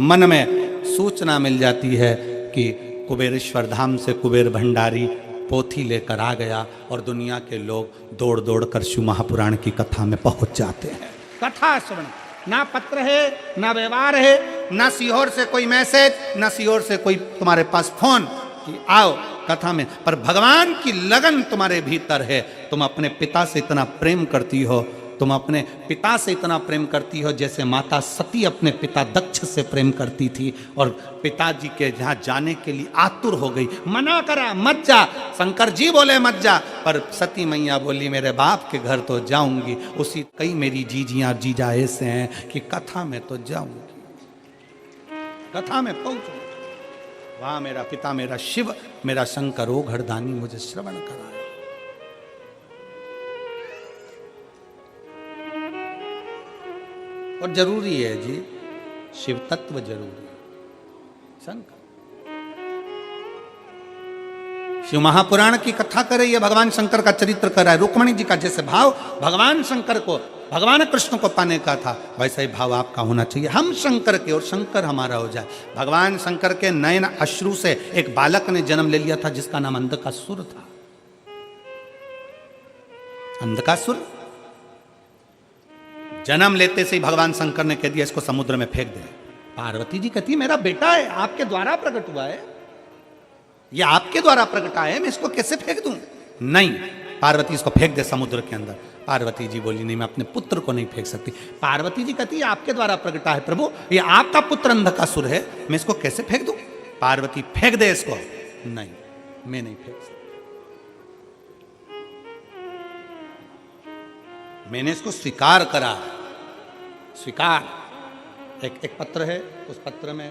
मन में सूचना मिल जाती है कि कुबेरेश्वर धाम से कुबेर भंडारी पोथी लेकर आ गया और दुनिया के लोग दौड़ दौड़ कर शिव महापुराण की कथा में पहुंच जाते हैं। कथा श्रवण, ना पत्र है, ना व्यवहार है, ना सीहोर से कोई मैसेज, ना सीहोर से कोई तुम्हारे पास फोन कि आओ कथा में। पर भगवान की लगन तुम्हारे भीतर है। तुम अपने पिता से इतना प्रेम करती हो, तुम अपने पिता से इतना प्रेम करती हो जैसे माता सती अपने पिता दक्ष से प्रेम करती थी और पिताजी के जहाँ जाने के लिए आतुर हो गई। मना करा मत जा, शंकर जी बोले मत जा, पर सती मैया बोली मेरे बाप के घर तो जाऊंगी। उसी कई मेरी जीजियाँ जीजा ऐसे हैं कि कथा में तो जाऊंगी, कथा में पहुंचूंगी। वहां मेरा पिता, मेरा शिव, मेरा शंकर ओ घरदानी मुझे श्रवण कराए। और जरूरी है जी, शिव तत्व जरूरी है। शंकर, शिव महापुराण की कथा कर रही है, भगवान शंकर का चरित्र कर रहा है। रुक्मणी जी का जैसे भाव भगवान शंकर को, भगवान कृष्ण को पाने का था, वैसा ही भाव आपका होना चाहिए। हम शंकर के और शंकर हमारा हो जाए। भगवान शंकर के नयन अश्रु से एक बालक ने जन्म ले लिया था जिसका नाम अंधकासुर था। अंधकासुर जन्म लेते से ही भगवान शंकर ने कह दिया इसको समुद्र में फेंक दे। पार्वती जी कहती मेरा बेटा है, आपके द्वारा प्रकट हुआ है, ये आपके द्वारा प्रकटा है, मैं इसको कैसे फेंक दूं? नहीं, पार्वती इसको फेंक दे समुद्र के अंदर। पार्वती जी बोली नहीं, मैं अपने पुत्र को नहीं फेंक सकती। पार्वती जी कहती है आपके द्वारा प्रकटा है प्रभु, ये आपका पुत्र अंधकासुर है, मैं इसको कैसे फेंक दूं? पार्वती फेंक दे इसको। नहीं, मैं नहीं फेंक सकती, मैंने इसको स्वीकार करा। स्वीकार, एक पत्र है, उस पत्र में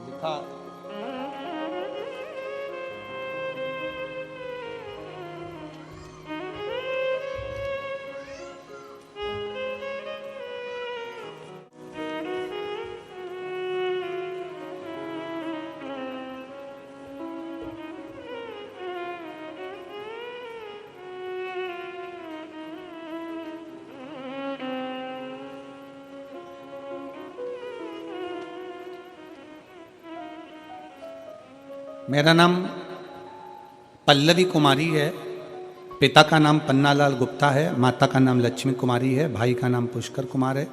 लिखा मेरा नाम पल्लवी कुमारी है, पिता का नाम पन्नालाल गुप्ता है, माता का नाम लक्ष्मी कुमारी है, भाई का नाम पुष्कर कुमार है।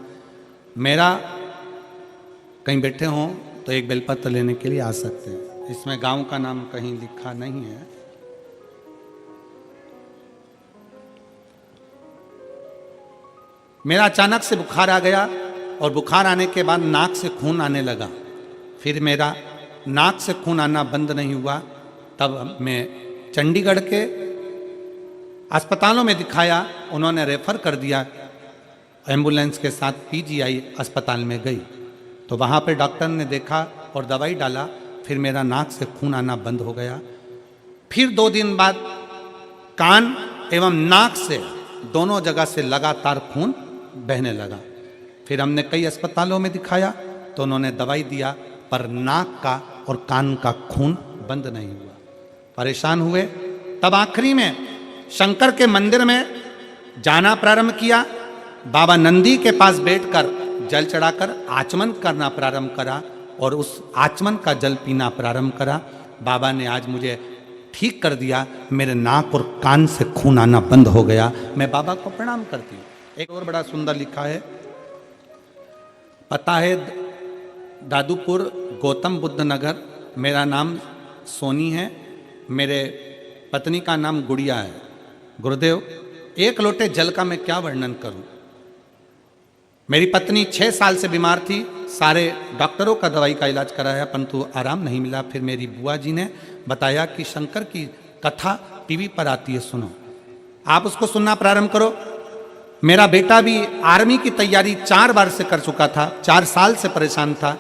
मेरा कहीं बैठे हों तो एक बेलपत्र लेने के लिए आ सकते हैं। इसमें गांव का नाम कहीं लिखा नहीं है। मेरा अचानक से बुखार आ गया और बुखार आने के बाद नाक से खून आने लगा। फिर मेरा नाक से खून आना बंद नहीं हुआ। तब मैं चंडीगढ़ के अस्पतालों में दिखाया, उन्होंने रेफर कर दिया। एम्बुलेंस के साथ पीजीआई अस्पताल में गई तो वहाँ पे डॉक्टर ने देखा और दवाई डाला। फिर मेरा नाक से खून आना बंद हो गया। फिर 2 दिन बाद कान एवं नाक से दोनों जगह से लगातार खून बहने लगा। फिर हमने कई अस्पतालों में दिखाया तो उन्होंने दवाई दिया, पर नाक का और कान का खून बंद नहीं हुआ। परेशान हुए। तब आखिरी में शंकर के मंदिर में जाना प्रारंभ किया। बाबा नंदी के पास बैठकर जल चढ़ाकर आचमन करना प्रारंभ करा और उस आचमन का जल पीना प्रारंभ करा। बाबा ने आज मुझे ठीक कर दिया, मेरे नाक और कान से खून आना बंद हो गया। मैं बाबा को प्रणाम करती हूँ। एक और बड़ा सुंदर लिखा है, पता है दादूपुर, गौतम बुद्ध नगर। मेरा नाम सोनी है, मेरे पत्नी का नाम गुड़िया है। गुरुदेव, एक लोटे जल का मैं क्या वर्णन करूं? मेरी पत्नी 6 साल से बीमार थी, सारे डॉक्टरों का दवाई का इलाज कराया परंतु आराम नहीं मिला। फिर मेरी बुआ जी ने बताया कि शंकर की कथा टीवी पर आती है, सुनो, आप उसको सुनना प्रारंभ करो। मेरा बेटा भी आर्मी की तैयारी 4 बार से कर चुका था, 4 साल से परेशान था,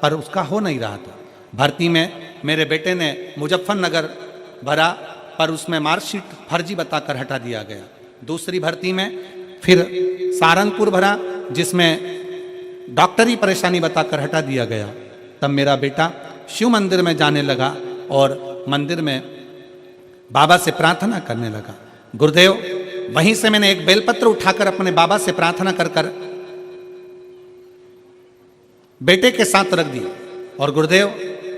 पर उसका हो नहीं रहा था। भर्ती में मेरे बेटे ने मुजफ्फरनगर भरा, पर उसमें मार्कशीट फर्जी बताकर हटा दिया गया। दूसरी भर्ती में फिर सहारनपुर भरा, जिसमें डॉक्टरी परेशानी बताकर हटा दिया गया। तब मेरा बेटा शिव मंदिर में जाने लगा और मंदिर में बाबा से प्रार्थना करने लगा। गुरुदेव, वहीं से मैंने एक बेलपत्र उठाकर अपने बाबा से प्रार्थना कर कर बेटे के साथ रख दी। और गुरुदेव,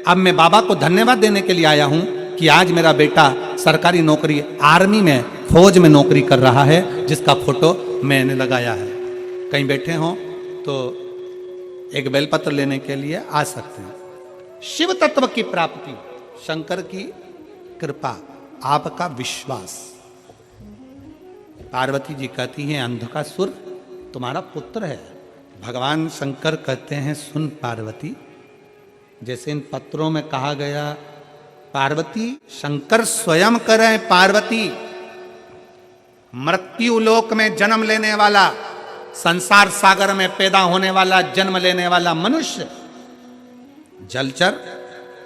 अब मैं बाबा को धन्यवाद देने के लिए आया हूं कि आज मेरा बेटा सरकारी नौकरी, आर्मी में, फौज में नौकरी कर रहा है, जिसका फोटो मैंने लगाया है। कहीं बैठे हों तो एक बेलपत्र लेने के लिए आ सकते हैं। शिव तत्व की प्राप्ति, शंकर की कृपा, आपका विश्वास। पार्वती जी कहती हैं अंधकासुर तुम्हारा पुत्र है। भगवान शंकर कहते हैं सुन पार्वती, जैसे इन पत्रों में कहा गया, पार्वती शंकर स्वयं करें। पार्वती मृत्यु लोक में जन्म लेने वाला, संसार सागर में पैदा होने वाला, जन्म लेने वाला मनुष्य जलचर,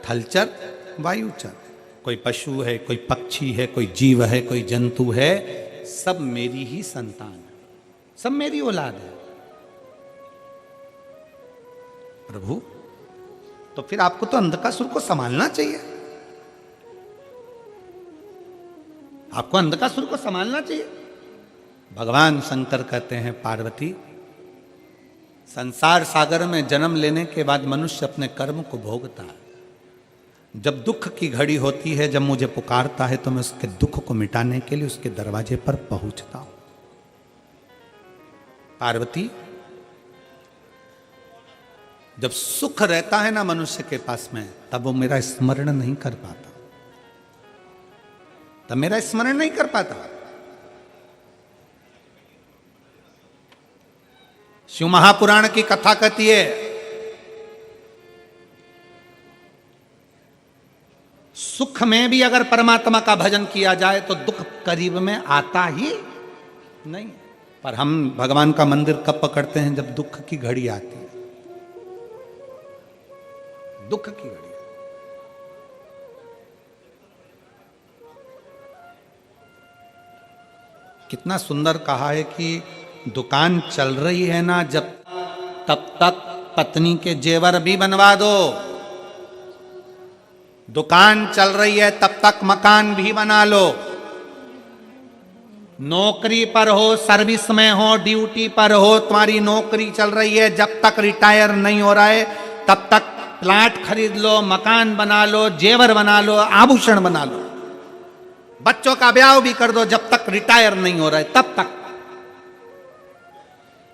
थलचर, वायुचर। कोई पशु है, कोई पक्षी है, कोई जीव है, कोई जंतु है, सब मेरी ही संतान है, सब मेरी औलाद है। प्रभु, तो फिर आपको तो अंधकासुर को संभालना चाहिए, आपको अंधकासुर को संभालना चाहिए। भगवान शंकर कहते हैं, पार्वती, संसार सागर में जन्म लेने के बाद मनुष्य अपने कर्म को भोगता है। जब दुख की घड़ी होती है, जब मुझे पुकारता है, तो मैं उसके दुख को मिटाने के लिए उसके दरवाजे पर पहुंचता हूं। पार्वती, जब सुख रहता है ना मनुष्य के पास में, तब वो मेरा स्मरण नहीं कर पाता, तब मेरा स्मरण नहीं कर पाता। शिव महापुराण की कथा कहती है, सुख में भी अगर परमात्मा का भजन किया जाए तो दुख करीब में आता ही नहीं। पर हम भगवान का मंदिर कब पकड़ते हैं? जब दुख की घड़ी आती है, दुख की घड़ी। कितना सुंदर कहा है कि दुकान चल रही है ना जब, तब तक पत्नी के जेवर भी बनवा दो। दुकान चल रही है तब तक मकान भी बना लो। नौकरी पर हो, सर्विस में हो, ड्यूटी पर हो, तुम्हारी नौकरी चल रही है, जब तक रिटायर नहीं हो रहा है तब तक प्लाट खरीद लो, मकान बना लो, जेवर बना लो, आभूषण बना लो। बच्चों का ब्याह भी कर दो, जब तक रिटायर नहीं हो रहा है तब तक।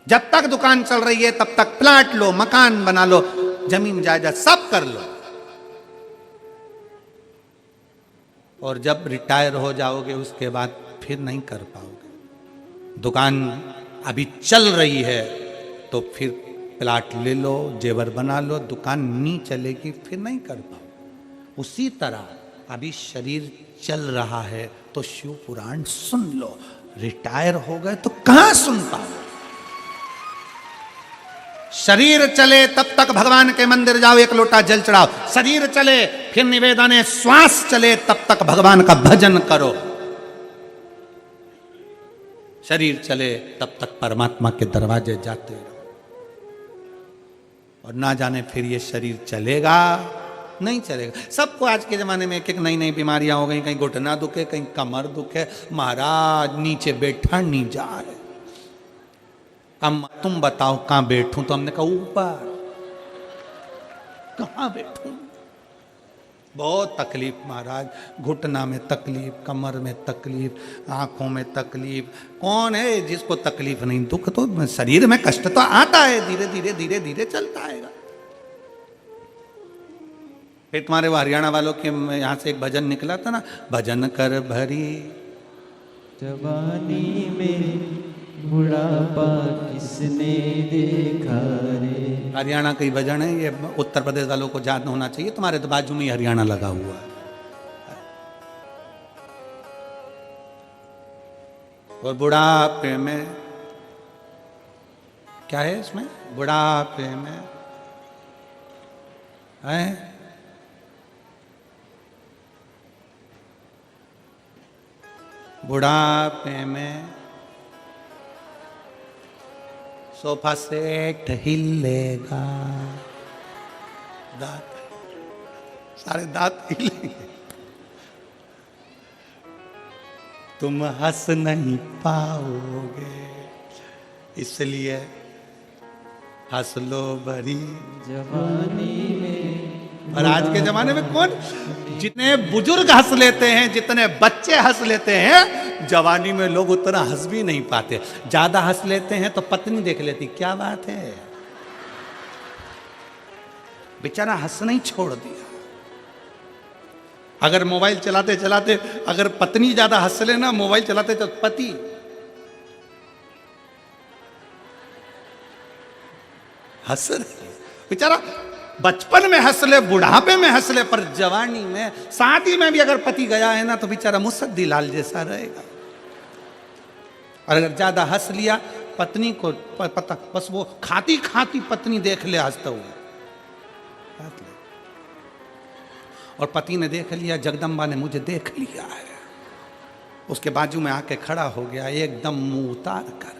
जब तक दुकान चल रही है तब तक प्लाट लो, मकान बना लो, जमीन जायदाद सब कर लो। और जब रिटायर हो जाओगे उसके बाद फिर नहीं कर पाओगे। दुकान अभी चल रही है तो फिर प्लाट ले लो, जेवर बना लो, दुकान नहीं चलेगी फिर नहीं कर पाओगे। उसी तरह अभी शरीर चल रहा है तो शिव पुराण सुन लो, रिटायर हो गए तो कहां सुन पाओगे। शरीर चले तब तक भगवान के मंदिर जाओ, एक लोटा जल चढ़ाओ। शरीर चले फिर निवेदन है, श्वास चले तब तक भगवान का भजन करो। शरीर चले तब तक परमात्मा के दरवाजे जाते रहो। और ना जाने फिर ये शरीर चलेगा नहीं चलेगा। सबको आज के जमाने में एक एक नई नई बीमारियां हो गई, कहीं घुटना दुखे, कहीं कमर दुखे। महाराज नीचे बैठा नहीं जा रहे। अब तुम बताओ कहां बैठूं? तो हमने कहा ऊपर। कहां बैठूं? बहुत तकलीफ महाराज, घुटना में तकलीफ, कमर में तकलीफ, आंखों में तकलीफ। कौन है जिसको तकलीफ नहीं? दुख तो शरीर में कष्ट तो आता है, धीरे धीरे धीरे धीरे चलता आएगा। फिर तुम्हारे वो हरियाणा वालों के यहां से एक भजन निकला था ना, भजन कर भरी जवानी में बुढ़ापा किसने देखा रे। हरियाणा का ही भजन है ये। उत्तर प्रदेश वालों को याद होना चाहिए, तुम्हारे तो बाजू में ही हरियाणा लगा हुआ है। और बुढ़ापे में क्या है इसमें? बुढ़ापे में है बुढ़ापे में सोफा सेट हिलेगा, दांत सारे दांत हिलेंगे, तुम हंस नहीं पाओगे, इसलिए हंस लो भरी जवानी में। और आज के जमाने में कौन? जितने बुजुर्ग हंस लेते हैं, जितने बच्चे हंस लेते हैं, जवानी में लोग उतना हंस भी नहीं पाते। ज्यादा हंस लेते हैं तो पत्नी देख लेती, क्या बात है, बेचारा हंसना ही छोड़ दिया। अगर मोबाइल चलाते चलाते अगर पत्नी ज्यादा हंस ले ना, मोबाइल चलाते तो पति हंस रहे, बेचारा बचपन में हंस ले, बुढ़ापे में हंस ले, पर जवानी में, शादी में भी अगर पति गया है ना तो बेचारा मुसद्दी लाल जैसा रहेगा। और अगर ज्यादा हंस लिया, पत्नी को पता, बस वो खाती खाती पत्नी देख ले हंसता हुआ, और पति ने देख लिया, जगदम्बा ने मुझे देख लिया है। उसके बाजू में आके खड़ा हो गया एकदम मुंह उतार कर,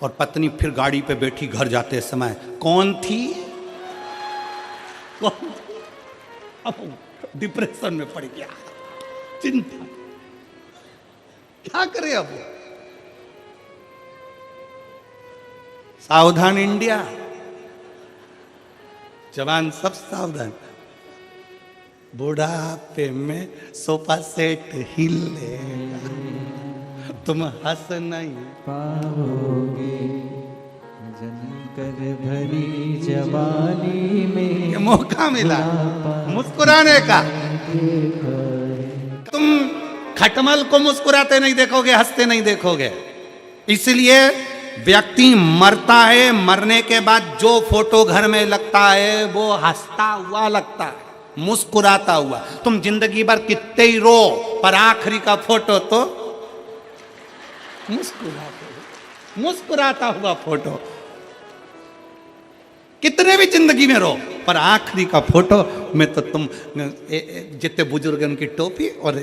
और पत्नी फिर गाड़ी पे बैठी घर जाते समय, कौन थी? अब डिप्रेशन में पड़ गया, चिंता, क्या करे अब? सावधान इंडिया, जवान सब सावधान। बुढ़ापे में सोफा सेट हिलेगा, तुम हंस नहीं पाओगे, जनकर भरी जवानी में ये मौका मिला मुस्कुराने का। तुम खटमल को मुस्कुराते नहीं देखोगे, हंसते नहीं देखोगे। इसलिए व्यक्ति मरता है, मरने के बाद जो फोटो घर में लगता है वो हंसता हुआ लगता है, मुस्कुराता हुआ। तुम जिंदगी भर कितने ही रो, पर आखिरी का फोटो तो मुस्कुराता हुआ फोटो। कितने भी जिंदगी में रो, पर आखिरी का फोटो में तो तुम जितने बुजुर्ग उनकी टोपी और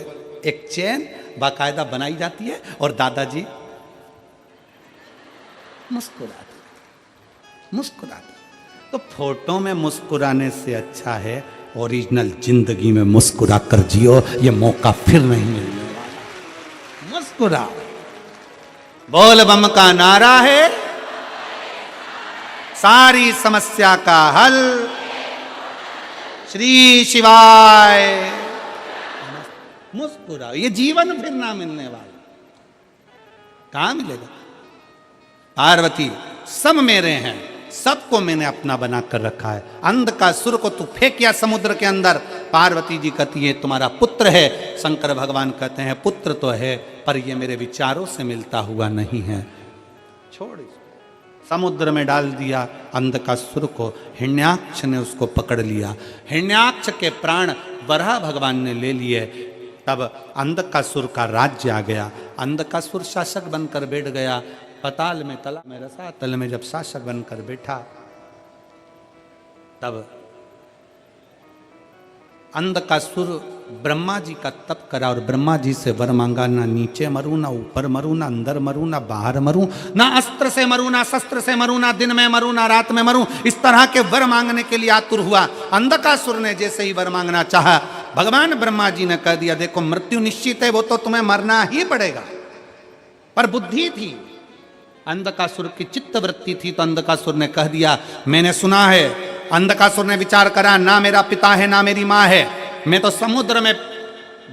एक चेन बाकायदा बनाई जाती है, और दादाजी मुस्कुराते। तो फोटो में मुस्कुराने से अच्छा है ओरिजिनल जिंदगी में मुस्कुरा कर जियो, ये मौका फिर नहीं मिलने वाला। मुस्कुरा, बोल बम का नारा है, सारी समस्या का हल श्री शिवाय। मुस्कुराओ, ये जीवन फिर ना मिलने वाला, कहां मिलेगा? पार्वती, सब मेरे हैं, सबको मैंने अपना बना कर रखा है। अंधकासुर को तू फेंकिया समुद्र के अंदर, पार्वती जी कहती है तुम्हारा पुत्र है। शंकर भगवान कहते हैं पुत्र तो है, पर ये मेरे विचारों से मिलता हुआ नहीं है, छोड़ इसको। समुद्र में डाल दिया अंधकासुर को, हिरण्याक्ष ने उसको पकड़ लिया। हिरण्याक्ष के प्राण वराह भगवान ने ले लिए। तब अंधकासुर का राज्य आ गया। अंधकासुर शासक बनकर बैठ गया। पताल में, तला में, रसातल में जब शासक बनकर बैठा, तब अंधकासुर ब्रह्मा जी का तप करा और ब्रह्मा जी से वर मांगा, ना नीचे मरूं, ना ऊपर मरूं, ना अंदर मरूं, ना बाहर मरूं, ना अस्त्र से मरूं, ना शस्त्र से मरूं, ना दिन में मरूं, ना रात में मरूं। इस तरह के वर मांगने के लिए आतुर हुआ। अंधकासुर ने जैसे ही वर मांगना चाहा, भगवान ब्रह्मा जी ने कह दिया देखो मृत्यु निश्चित है, वो तो तुम्हें मरना ही पड़ेगा। पर बुद्धि थी, अंधकासुर की चित्त वृत्ति थी, तो अंधकासुर ने कह दिया मैंने सुना है। अंधकासुर ने विचार करा, ना मेरा पिता है ना मेरी माँ है, मैं तो समुद्र में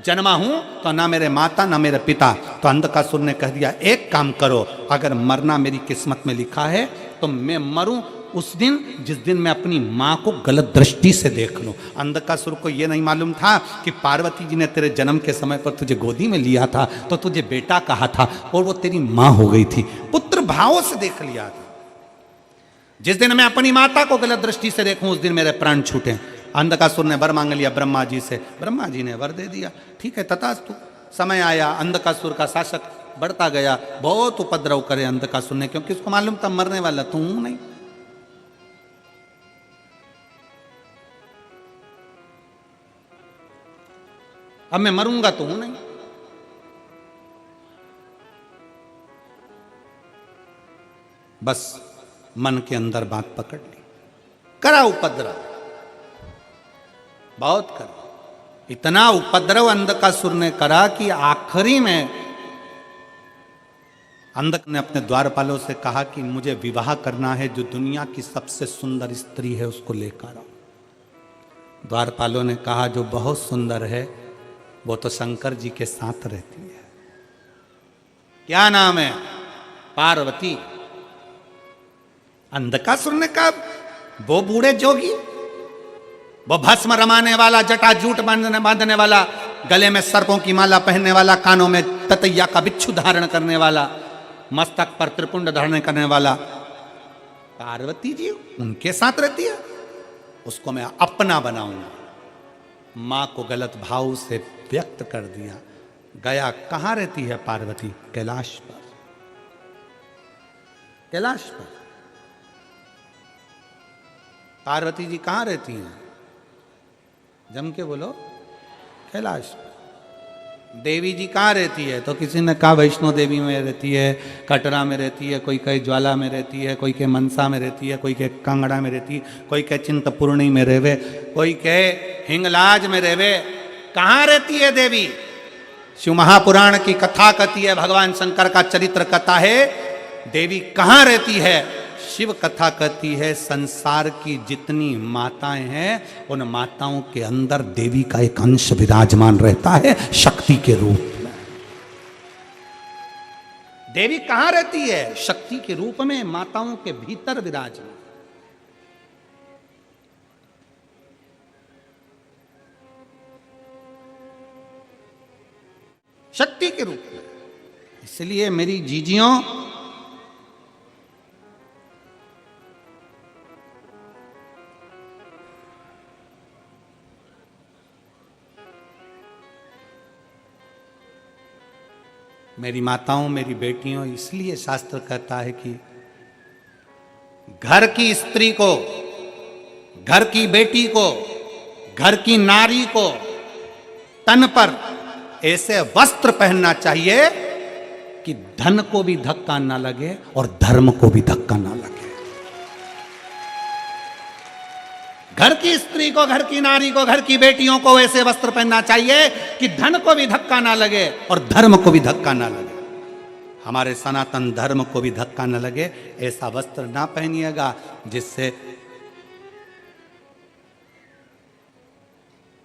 जन्मा हूं, तो ना मेरे माता ना मेरे पिता। तो अंधकासुर ने कह दिया एक काम करो, अगर मरना मेरी किस्मत में लिखा है तो मैं मरूं उस दिन जिस दिन मैं अपनी माँ को गलत दृष्टि से देख लूं। अंधकासुर को यह नहीं मालूम था कि पार्वती जी ने तेरे जन्म के समय पर तुझे गोदी में लिया था, तो तुझे बेटा कहा था और वो तेरी माँ हो गई थी। पुत्र भाव से देख लिया था। जिस दिन मैं अपनी माता को गलत दृष्टि से देखूं उस दिन मेरे प्राण छूटे। अंधकासुर ने वर मांग लिया ब्रह्मा जी से, ब्रह्मा जी ने वर दे दिया। ठीक है तथास्तु। समय आया, अंधकासुर का शासक बढ़ता गया। बहुत उपद्रव करे अंधकासुर ने, क्योंकि उसको मालूम था मरने वाला तू नहीं। अब मैं मरूंगा तो हूं नहीं। बस मन के अंदर बात पकड़ ली, करा उपद्रव, बहुत करा। इतना उपद्रव अंधकासुर ने करा कि आखिरी में अंधक ने अपने द्वारपालों से कहा कि मुझे विवाह करना है, जो दुनिया की सबसे सुंदर स्त्री है उसको लेकर आओ। द्वारपालों ने कहा जो बहुत सुंदर है वो तो शंकर जी के साथ रहती है। क्या नाम है? पार्वती। अंधकासुर ने कहा वो बूढ़े जोगी, वो भस्म रमाने वाला, जटाजूट बांधने वाला, गले में सर्पों की माला पहनने वाला, कानों में ततैया का बिच्छू धारण करने वाला, मस्तक पर त्रिपुंड धारण करने वाला पार्वती जी उनके साथ रहती है, उसको मैं अपना बनाऊंगा। मां को गलत भाव से व्यक्त कर दिया। गया कहां रहती है पार्वती? कैलाश पर। कैलाश पर पार्वती जी कहां रहती हैं? जम के बोलो। कैलाश। देवी जी कहाँ रहती है? तो किसी ने कहा वैष्णो देवी में रहती है, कटरा में रहती है, कोई कहे ज्वाला में रहती है, कोई कहे मनसा में रहती है, कोई कहे कांगड़ा में रहती है, कोई कहे चिंतपूर्णी में रहवे, कोई कहे हिंगलाज में रहवे। कहाँ रहती है देवी? शिव महापुराण की कथा कहती है, भगवान शंकर का चरित्र कथा है, देवी कहाँ रहती है? शिव कथा कहती है संसार की जितनी माताएं हैं उन माताओं के अंदर देवी का एक अंश विराजमान रहता है शक्ति के रूप में। देवी कहां रहती है? शक्ति के रूप में माताओं के भीतर विराजमान। शक्ति के रूप में। इसलिए मेरी जीजियों, मेरी माताओं, मेरी बेटियों, इसलिए शास्त्र कहता है कि घर की स्त्री को, घर की बेटी को, घर की नारी को तन पर ऐसे वस्त्र पहनना चाहिए कि धन को भी धक्का ना लगे और धर्म को भी धक्का ना लगे। घर की स्त्री को, घर की नारी को, घर की बेटियों को ऐसे वस्त्र पहनना चाहिए कि धन को भी धक्का ना लगे और धर्म को भी धक्का ना लगे, हमारे सनातन धर्म को भी धक्का ना लगे। ऐसा वस्त्र ना पहनिएगा जिससे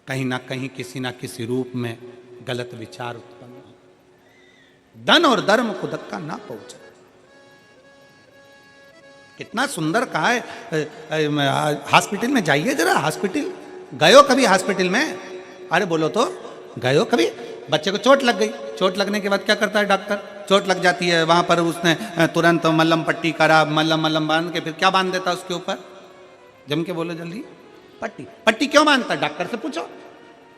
कहीं ना कहीं किसी ना किसी रूप में गलत विचार उत्पन्न हो, धन और धर्म को धक्का ना पहुंचे। कितना सुंदर कहा है, हॉस्पिटल में जाइए जरा। हॉस्पिटल गए हो कभी? हॉस्पिटल में अरे बोलो तो, गए हो कभी? बच्चे को चोट लग गई, चोट लगने के बाद क्या करता है डॉक्टर? चोट लग जाती है, वहां पर उसने तुरंत मल्लम पट्टी करा, मल्लम बांध के फिर क्या बांध देता उसके ऊपर? जम के बोलो जल्दी। पट्टी। पट्टी क्यों बांधता? डॉक्टर से पूछो।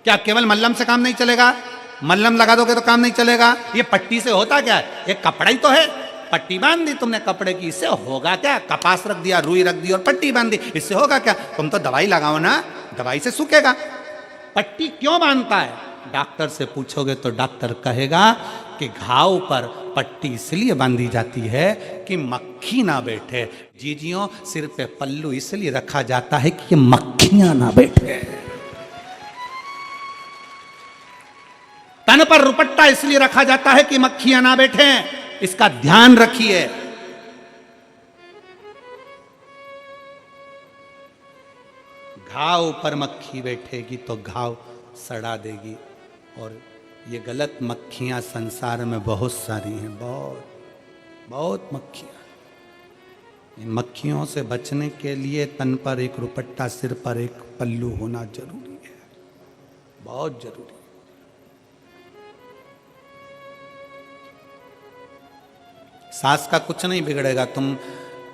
क्या केवल मल्लम से काम नहीं चलेगा? मल्लम लगा दोगे तो काम नहीं चलेगा। ये पट्टी से होता क्या है? ये कपड़ा ही तो है। पट्टी बांध दी तुमने कपड़े की, इससे होगा क्या? कपास रख दिया, रुई रख दी और पट्टी बांध दी, इससे होगा क्या? तुम तो दवाई लगाओ ना, दवाई से सूखेगा। पट्टी क्यों बांधता है? डॉक्टर से पूछोगे तो डॉक्टर कहेगा कि घाव पर पट्टी इसलिए बांधी जाती है कि मक्खी ना बैठे। जीजियों, सिर पे पल्लू इसलिए रखा जाता है कि ये मक्खियां ना बैठे। तन पर रुपट्टा इसलिए रखा जाता है कि मक्खियां ना बैठे। इसका ध्यान रखिए। घाव पर मक्खी बैठेगी तो घाव सड़ा देगी। और ये गलत मक्खियां संसार में बहुत सारी हैं, बहुत मक्खियां। इन मक्खियों से बचने के लिए तन पर एक रुपट्टा, सिर पर एक पल्लू होना जरूरी है, बहुत जरूरी। सास का कुछ नहीं बिगड़ेगा। तुम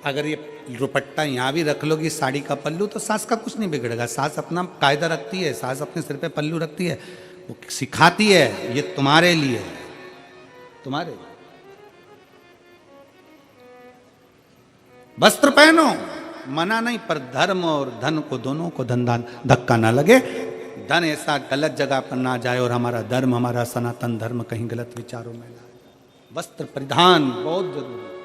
अगर ये रुपट्टा यहाँ भी रख लोगी, साड़ी का पल्लू, तो सास का कुछ नहीं बिगड़ेगा। सास अपना कायदा रखती है, सास अपने सिर पे पल्लू रखती है, वो सिखाती है ये तुम्हारे लिए, तुम्हारे लिए। वस्त्र पहनो, मना नहीं, पर धर्म और धन को, दोनों को धक्का ना लगे। धन ऐसा गलत जगह पर ना जाए और हमारा धर्म, हमारा सनातन धर्म कहीं गलत विचारों में ना। वस्त्र परिधान बहुत जरूरी है।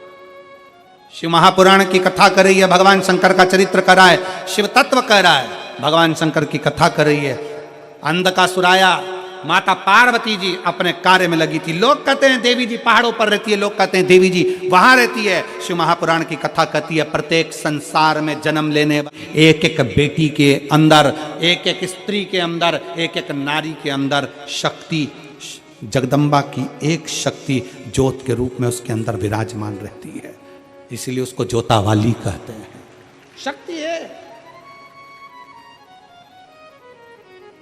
शिव महापुराण की कथा कर रही है, भगवान शंकर का चरित्र कर रहा है, शिव तत्व कह रहा है, भगवान शंकर की कथा कर रही है। अंधकासुराया माता पार्वती जी अपने कार्य में लगी थी। लोग कहते हैं देवी जी पहाड़ों पर रहती है, लोग कहते हैं देवी जी वहां रहती है। शिव महापुराण की कथा कहती है प्रत्येक संसार में जन्म लेने एक एक बेटी के अंदर, एक एक स्त्री के अंदर, एक एक नारी के अंदर शक्ति, जगदम्बा की एक शक्ति ज्योत के रूप में उसके अंदर विराजमान रहती है। इसीलिए उसको ज्योतावाली कहते हैं। शक्ति है।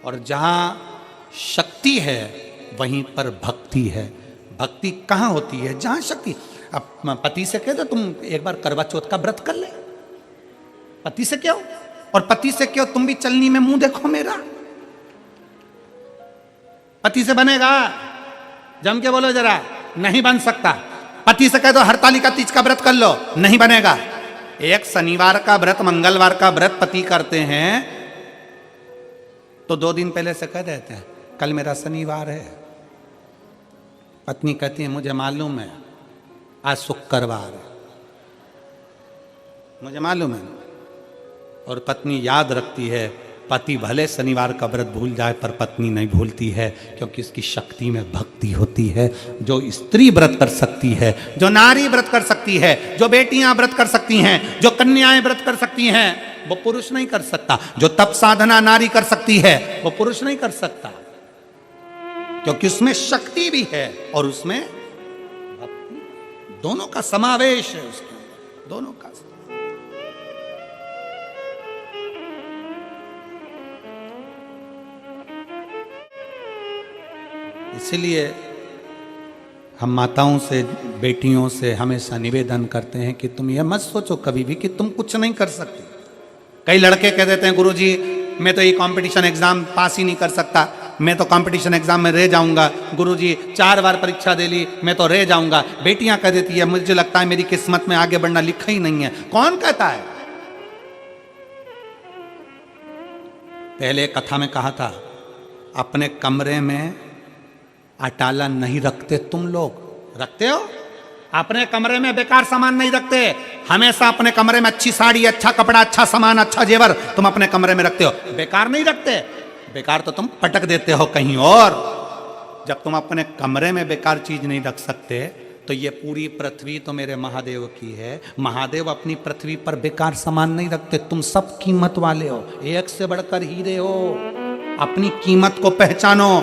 और जहां शक्ति है वहीं पर भक्ति है। भक्ति कहां होती है? जहां शक्ति। अब पति से कह दो तुम एक बार करवा चौथ का व्रत कर ले, पति से क्यों? और पति से क्यों तुम भी चलनी में मुंह देखो मेरा। पति से बनेगा? जम के बोलो जरा, नहीं बन सकता। पति से कह दो हरतालिका तीज का व्रत कर लो, नहीं बनेगा। एक शनिवार का व्रत, मंगलवार का व्रत पति करते हैं तो 2 दिन पहले से कह देते हैं कल मेरा शनिवार है। पत्नी कहती है मुझे मालूम है आज शुक्रवार है, मुझे मालूम है। और पत्नी याद रखती है, पति भले शनिवार का व्रत भूल जाए पर पत्नी नहीं भूलती है, क्योंकि उसकी शक्ति में भक्ति होती है। जो स्त्री व्रत कर सकती है, जो नारी व्रत कर सकती है, जो बेटियां व्रत कर सकती हैं, जो कन्याएं व्रत कर सकती हैं, वो पुरुष नहीं कर सकता। जो तप साधना नारी कर सकती है वो पुरुष नहीं कर सकता, क्योंकि उसमें शक्ति भी है और उसमें भक्ति, दोनों का समावेश है उसके अंदर, दोनों का। इसलिए हम माताओं से, बेटियों से हमेशा निवेदन करते हैं कि तुम यह मत सोचो कभी भी कि तुम कुछ नहीं कर सकती। कई लड़के कह देते हैं गुरुजी मैं तो ये कंपटीशन एग्जाम पास ही नहीं कर सकता, मैं तो कंपटीशन एग्जाम में रह जाऊंगा, गुरुजी 4 बार परीक्षा दे ली मैं तो रह जाऊंगा। बेटियां कह देती है मुझे लगता है मेरी किस्मत में आगे बढ़ना लिखा ही नहीं है। कौन कहता है? पहले कथा में कहा था अपने कमरे में अटाला नहीं रखते, तुम लोग रखते हो? अपने कमरे में बेकार सामान नहीं रखते, हमेशा अपने कमरे में अच्छी साड़ी, अच्छा कपड़ा, अच्छा सामान, अच्छा जेवर तुम अपने कमरे में रखते हो, बेकार नहीं रखते। बेकार तो तुम पटक देते हो कहीं और। जब तुम अपने कमरे में बेकार चीज नहीं रख सकते तो ये पूरी पृथ्वी तो मेरे महादेव की है। महादेव अपनी पृथ्वी पर बेकार सामान नहीं रखते। तुम सब कीमत वाले हो, एक से बढ़कर हीरे हो। अपनी कीमत को पहचानो।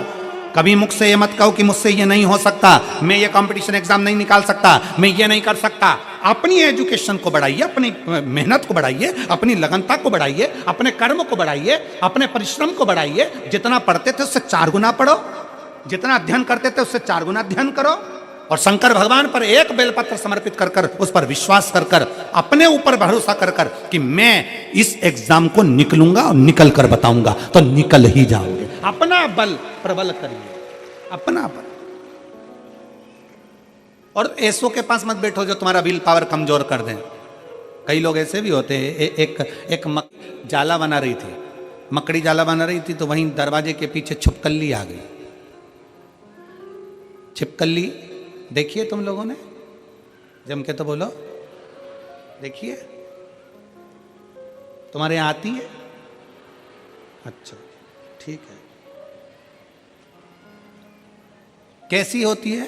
कभी मुख से ये मत कहो कि मुझसे ये नहीं हो सकता, मैं ये कंपटीशन एग्जाम नहीं निकाल सकता, मैं ये नहीं कर सकता। अपनी एजुकेशन को बढ़ाइए, अपनी मेहनत को बढ़ाइए, अपनी लगनता को बढ़ाइए, अपने कर्म को बढ़ाइए, अपने परिश्रम को बढ़ाइए। जितना पढ़ते थे उससे 4 गुना पढ़ो, जितना अध्ययन करते थे उससे 4 गुना अध्ययन करो। और शंकर भगवान पर एक बेलपत्र समर्पित कर कर, उस पर विश्वास कर कर, अपने ऊपर भरोसा कर कर कि मैं इस एग्जाम को निकलूंगा और निकल कर बताऊंगा, तो निकल ही जाओगे। अपना बल प्रबल करिए, अपना बल। और ऐसों के पास मत बैठो जो तुम्हारा विल पावर कमजोर कर दें। कई लोग ऐसे भी होते हैं। एक जाला बना रही थी, मकड़ी जाला बना रही थी, तो वहीं दरवाजे के पीछे छिपकली आ गई। छिपकली देखिए तुम लोगों ने, जम के तो बोलो, देखिए तुम्हारे यहाँ आती है? अच्छा ठीक है। कैसी होती है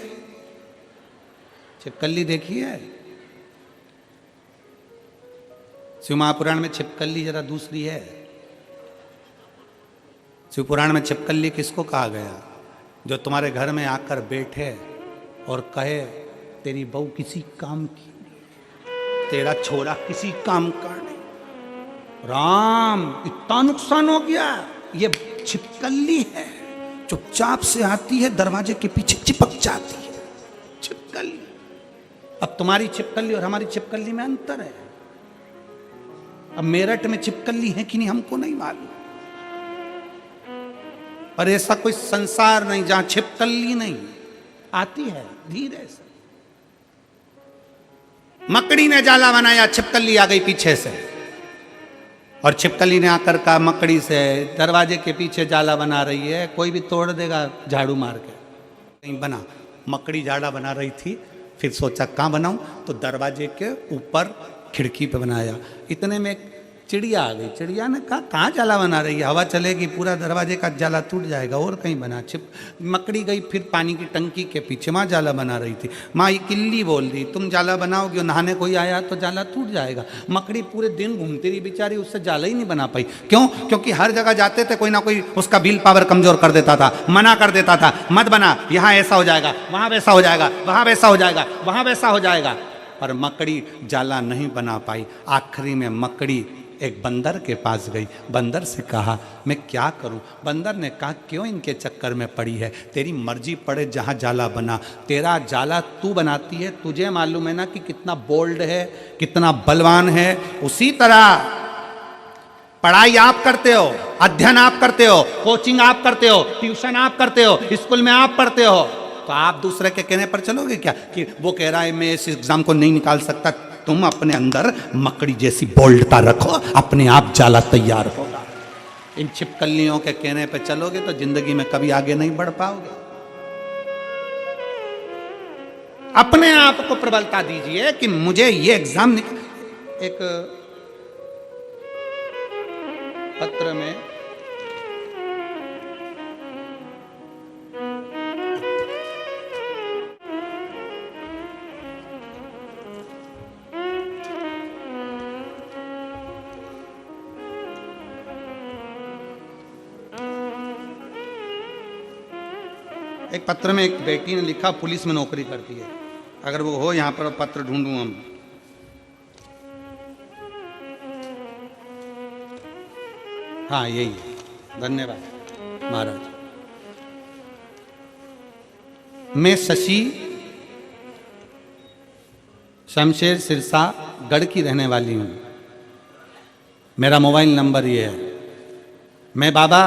छिपकली? देखिए शिव महापुराण में छिपकली जरा दूसरी है। शिव पुराण में छिपकली किसको कहा गया? जो तुम्हारे घर में आकर बैठे और कहे तेरी बहू किसी काम की नहीं, तेरा छोरा किसी काम का नहीं। राम इतना नुकसान हो गया। ये छिपकली है, चुपचाप से आती है, दरवाजे के पीछे चिपक जाती है। छिपकली। अब तुम्हारी छिपकली और हमारी छिपकली में अंतर है। अब मेरठ में छिपकली है कि नहीं हमको नहीं मालूम, पर ऐसा कोई संसार नहीं जहां छिपकली नहीं आती है। धीरे से मकड़ी ने जाला बनाया, छिपकली आ गई पीछे से, और छिपकली ने आकर कहा मकड़ी से दरवाजे के पीछे जाला बना रही है, कोई भी तोड़ देगा झाड़ू मार के। नहीं बना। मकड़ी जाला बना रही थी, फिर सोचा कहाँ बनाऊं, तो दरवाजे के ऊपर खिड़की पे बनाया। इतने में चिड़िया आ गई। चिड़िया ने कहा कहाँ जाला बना रही है, हवा चलेगी पूरा दरवाजे का जाला टूट जाएगा, और कहीं बना। मकड़ी गई फिर पानी की टंकी के पीछे, वहाँ जाला बना रही थी। माँ ये किल्ली बोल दी तुम जाला बनाओगे, नहाने कोई आया तो जाला टूट जाएगा। मकड़ी पूरे दिन घूमती रही बेचारी, उससे जाला ही नहीं बना पाई। क्यों? क्योंकि हर जगह जाते थे कोई ना कोई उसका विल पावर कमजोर कर देता था, मना कर देता था, मत बना, यहाँ ऐसा हो जाएगा, वहाँ वैसा हो जाएगा, वहाँ वैसा हो जाएगा, वहाँ वैसा हो जाएगा। पर मकड़ी जाला नहीं बना पाई। आखिरी में मकड़ी एक बंदर के पास गई। बंदर से कहा मैं क्या करूं? बंदर ने कहा क्यों इनके चक्कर में पड़ी है, तेरी मर्जी पड़े जहां जाला बना। तेरा जाला तू बनाती है, तुझे मालूम है ना कि कितना बोल्ड है, कितना बलवान है। उसी तरह पढ़ाई आप करते हो, अध्ययन आप करते हो, कोचिंग आप करते हो, ट्यूशन आप करते हो, स्कूल में आप पढ़ते हो, तो आप दूसरे के कहने पर चलोगे क्या कि वो कह रहा है मैं इस एग्जाम को नहीं निकाल सकता? तुम अपने अंदर मकड़ी जैसी बोल्डता रखो, अपने आप जाला तैयार होगा। इन छिपकलियों के कहने पे चलोगे तो जिंदगी में कभी आगे नहीं बढ़ पाओगे। अपने आप को प्रबलता दीजिए कि मुझे ये एग्जाम एक पत्र में एक पत्र में एक बेटी ने लिखा, पुलिस में नौकरी करती है। अगर वो हो यहां पर पत्र ढूंढूं हम। हाँ यही है, धन्यवाद महाराज। मैं शशि शमशेर सिरसा गढ़ की रहने वाली हूं। मेरा मोबाइल नंबर ये है। मैं बाबा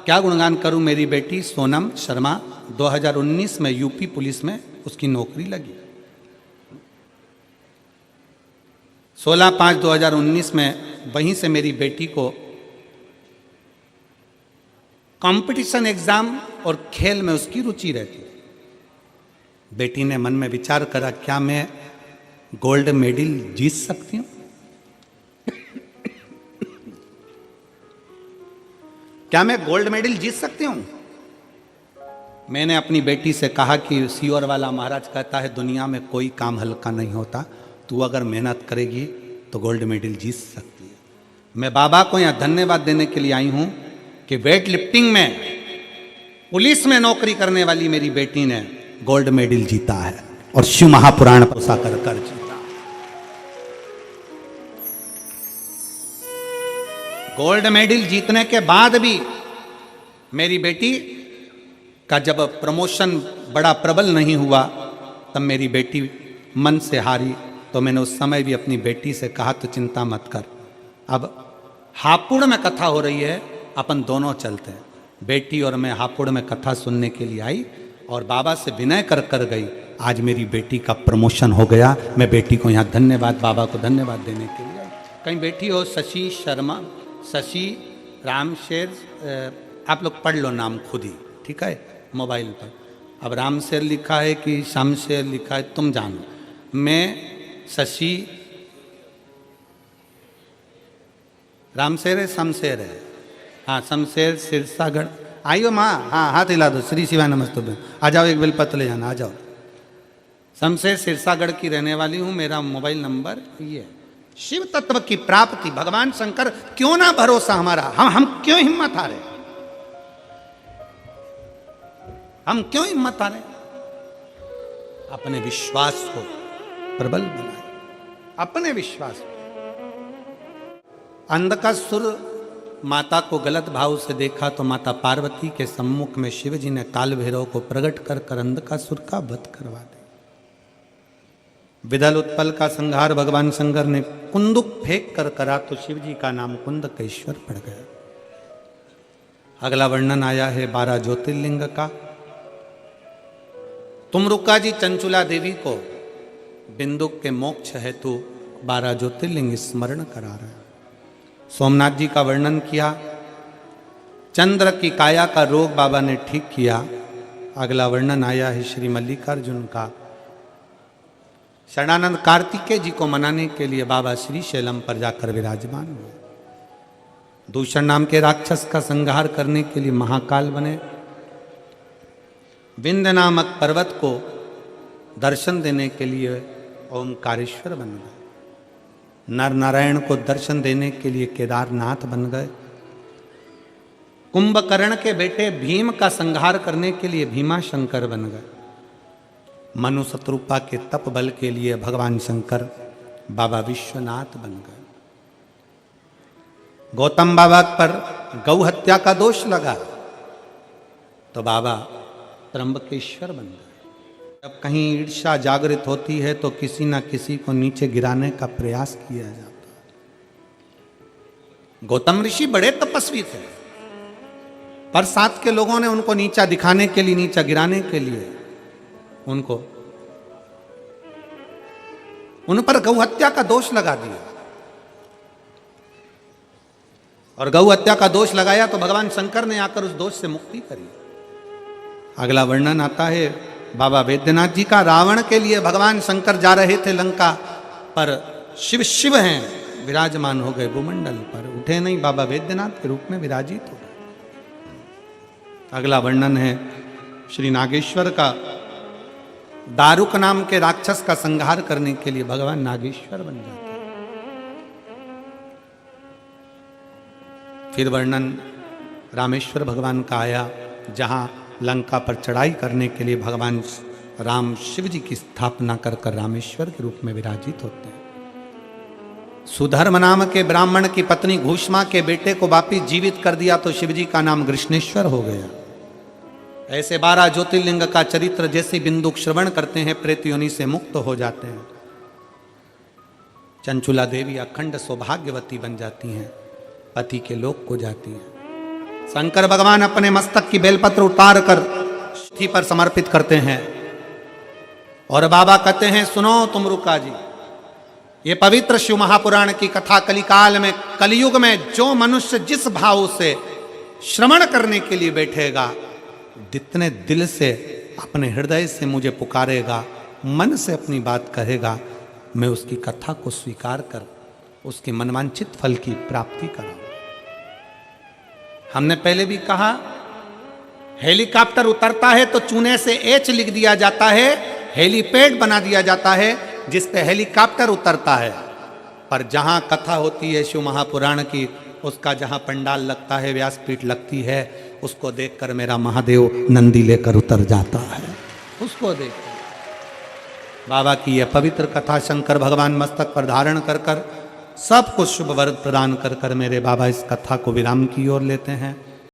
क्या गुणगान करूं, मेरी बेटी सोनम शर्मा 2019 में यूपी पुलिस में उसकी नौकरी लगी। 16/5/2019 में वहीं से मेरी बेटी को कंपटीशन एग्जाम और खेल में उसकी रुचि रहती है। बेटी ने मन में विचार करा, क्या मैं गोल्ड मेडल जीत सकती हूं? क्या मैं गोल्ड मेडल जीत सकती हूं? मैंने अपनी बेटी से कहा कि सीओर वाला महाराज कहता है दुनिया में कोई काम हल्का नहीं होता, तू अगर मेहनत करेगी तो गोल्ड मेडल जीत सकती है। मैं बाबा को यहां धन्यवाद देने के लिए आई हूं कि वेट लिफ्टिंग में पुलिस में नौकरी करने वाली मेरी बेटी ने गोल्ड मेडल जीता है और शिव महापुराण पोसा कर जीता। गोल्ड मेडल जीतने के बाद भी मेरी बेटी का जब प्रमोशन बड़ा प्रबल नहीं हुआ तब मेरी बेटी मन से हारी। तो मैंने उस समय भी अपनी बेटी से कहा, तो चिंता मत कर, अब हापुड़ में कथा हो रही है, अपन दोनों चलते हैं। बेटी और मैं हापुड़ में कथा सुनने के लिए आई और बाबा से विनय कर गई। आज मेरी बेटी का प्रमोशन हो गया। मैं बेटी को यहाँ धन्यवाद, बाबा को धन्यवाद देने के लिए आई। कहीं बेटी हो शशि शर्मा, शशि रामशेर, आप लोग पढ़ लो नाम खुद ही, ठीक है, मोबाइल पर। अब रामशेर लिखा है कि शमशेर लिखा है, तुम जानो। मैं शशि, रामशेर है शमशेर है, हाँ शमशेर सिरसागढ़। आइयो माँ, हाँ हाथ हिला दो, श्री शिवाय नमस्तुभ्यं। आ जाओ, एक बेलपत्र ले जाना, आ जाओ। शमशेर सिरसागढ़ की रहने वाली हूँ। मेरा मोबाइल नंबर ये है। शिव तत्व की प्राप्ति, भगवान शंकर क्यों ना भरोसा हमारा, हम क्यों हिम्मत हारे, हम क्यों हिम्मत हारे? अपने विश्वास को प्रबल बनाए, अपने विश्वास को। अंधकासुर माता को गलत भाव से देखा तो माता पार्वती के सम्मुख में शिव जी ने काल भैरव को प्रकट कर अंधकासुर का वध करवा दिया। विदल उत्पल का संहार भगवान शंकर ने कुंदुक फेंक कर करा तो शिव जी का नाम कुंदकेश्वर पड़ गया। अगला वर्णन आया है 12 ज्योतिर्लिंग का। तुमरुका जी चंचुला देवी को बिंदुक के मोक्ष हेतु 12 ज्योतिर्लिंग स्मरण करा रहे हैं। सोमनाथ जी का वर्णन किया। चंद्र की काया का रोग बाबा ने ठीक किया। अगला वर्णन आया है श्री मल्लिकार्जुन का। शरणानंद कार्तिकेय जी को मनाने के लिए बाबा श्री शैलम पर जाकर विराजमान हुए। दूषण नाम के राक्षस का संहार करने के लिए महाकाल बने। विंध्य नामक पर्वत को दर्शन देने के लिए ओमकारेश्वर बन गए। नर नारायण को दर्शन देने के लिए केदारनाथ बन गए। कुंभकर्ण के बेटे भीम का संहार करने के लिए भीमा शंकर बन गए। मनु शत्रुपा के तप बल के लिए भगवान शंकर बाबा विश्वनाथ बन गए। गौतम बाबा पर गौ हत्या का दोष लगा तो बाबा त्र्यंबकेश्वर बन गए। जब कहीं ईर्ष्या जागृत होती है तो किसी न किसी को नीचे गिराने का प्रयास किया जाता है। गौतम ऋषि बड़े तपस्वी थे, पर साथ के लोगों ने उनको नीचा दिखाने के लिए, नीचा गिराने के लिए उन पर गौ हत्या का दोष लगा दिया। और गौ हत्या का दोष लगाया तो भगवान शंकर ने आकर उस दोष से मुक्ति करी। अगला वर्णन आता है बाबा वैद्यनाथ जी का। रावण के लिए भगवान शंकर जा रहे थे लंका, पर शिव शिव हैं, विराजमान हो गए भूमंडल पर, उठे नहीं, बाबा वैद्यनाथ के रूप में विराजित हो गए। अगला वर्णन है श्री नागेश्वर का। दारुक नाम के राक्षस का संहार करने के लिए भगवान नागेश्वर बन जाते हैं। फिर वर्णन रामेश्वर भगवान का आया, जहां लंका पर चढ़ाई करने के लिए भगवान राम शिव जी की स्थापना कर कर रामेश्वर के रूप में विराजित होते हैं। सुधर्म नाम के ब्राह्मण की पत्नी घूष्मा के बेटे को वापिस जीवित कर दिया तो शिव जी का नाम कृष्णेश्वर हो गया। ऐसे 12 ज्योतिर्लिंग का चरित्र जैसे बिंदु श्रवण करते हैं प्रेत योनि से मुक्त हो जाते हैं। चंचुला देवी अखंड सौभाग्यवती बन जाती हैं, पति के लोक को जाती हैं। शंकर भगवान अपने मस्तक की बेलपत्र उतार कर थी पर समर्पित करते हैं और बाबा कहते हैं, सुनो तुम रुका जी, ये पवित्र शिव महापुराण की कथा कलिकाल में, कलयुग में जो मनुष्य जिस भाव से श्रवण करने के लिए बैठेगा, जितने दिल से अपने हृदय से मुझे पुकारेगा, मन से अपनी बात कहेगा, मैं उसकी कथा को स्वीकार कर उसके मनवांछित फल की प्राप्ति कराऊं। हमने पहले भी कहा, हेलीकॉप्टर उतरता है तो चूने से एच लिख दिया जाता है, हेलीपैड बना दिया जाता है जिस पे हेलीकॉप्टर उतरता है। पर जहां कथा होती है शिव महापुराण की, उसका जहां पंडाल लगता है, व्यासपीठ लगती है, उसको देखकर मेरा महादेव नंदी लेकर उतर जाता है। उसको देखकर बाबा की यह पवित्र कथा शंकर भगवान मस्तक पर धारण कर कर सबको शुभ वरद प्रदान कर कर मेरे बाबा इस कथा को विराम की ओर लेते हैं।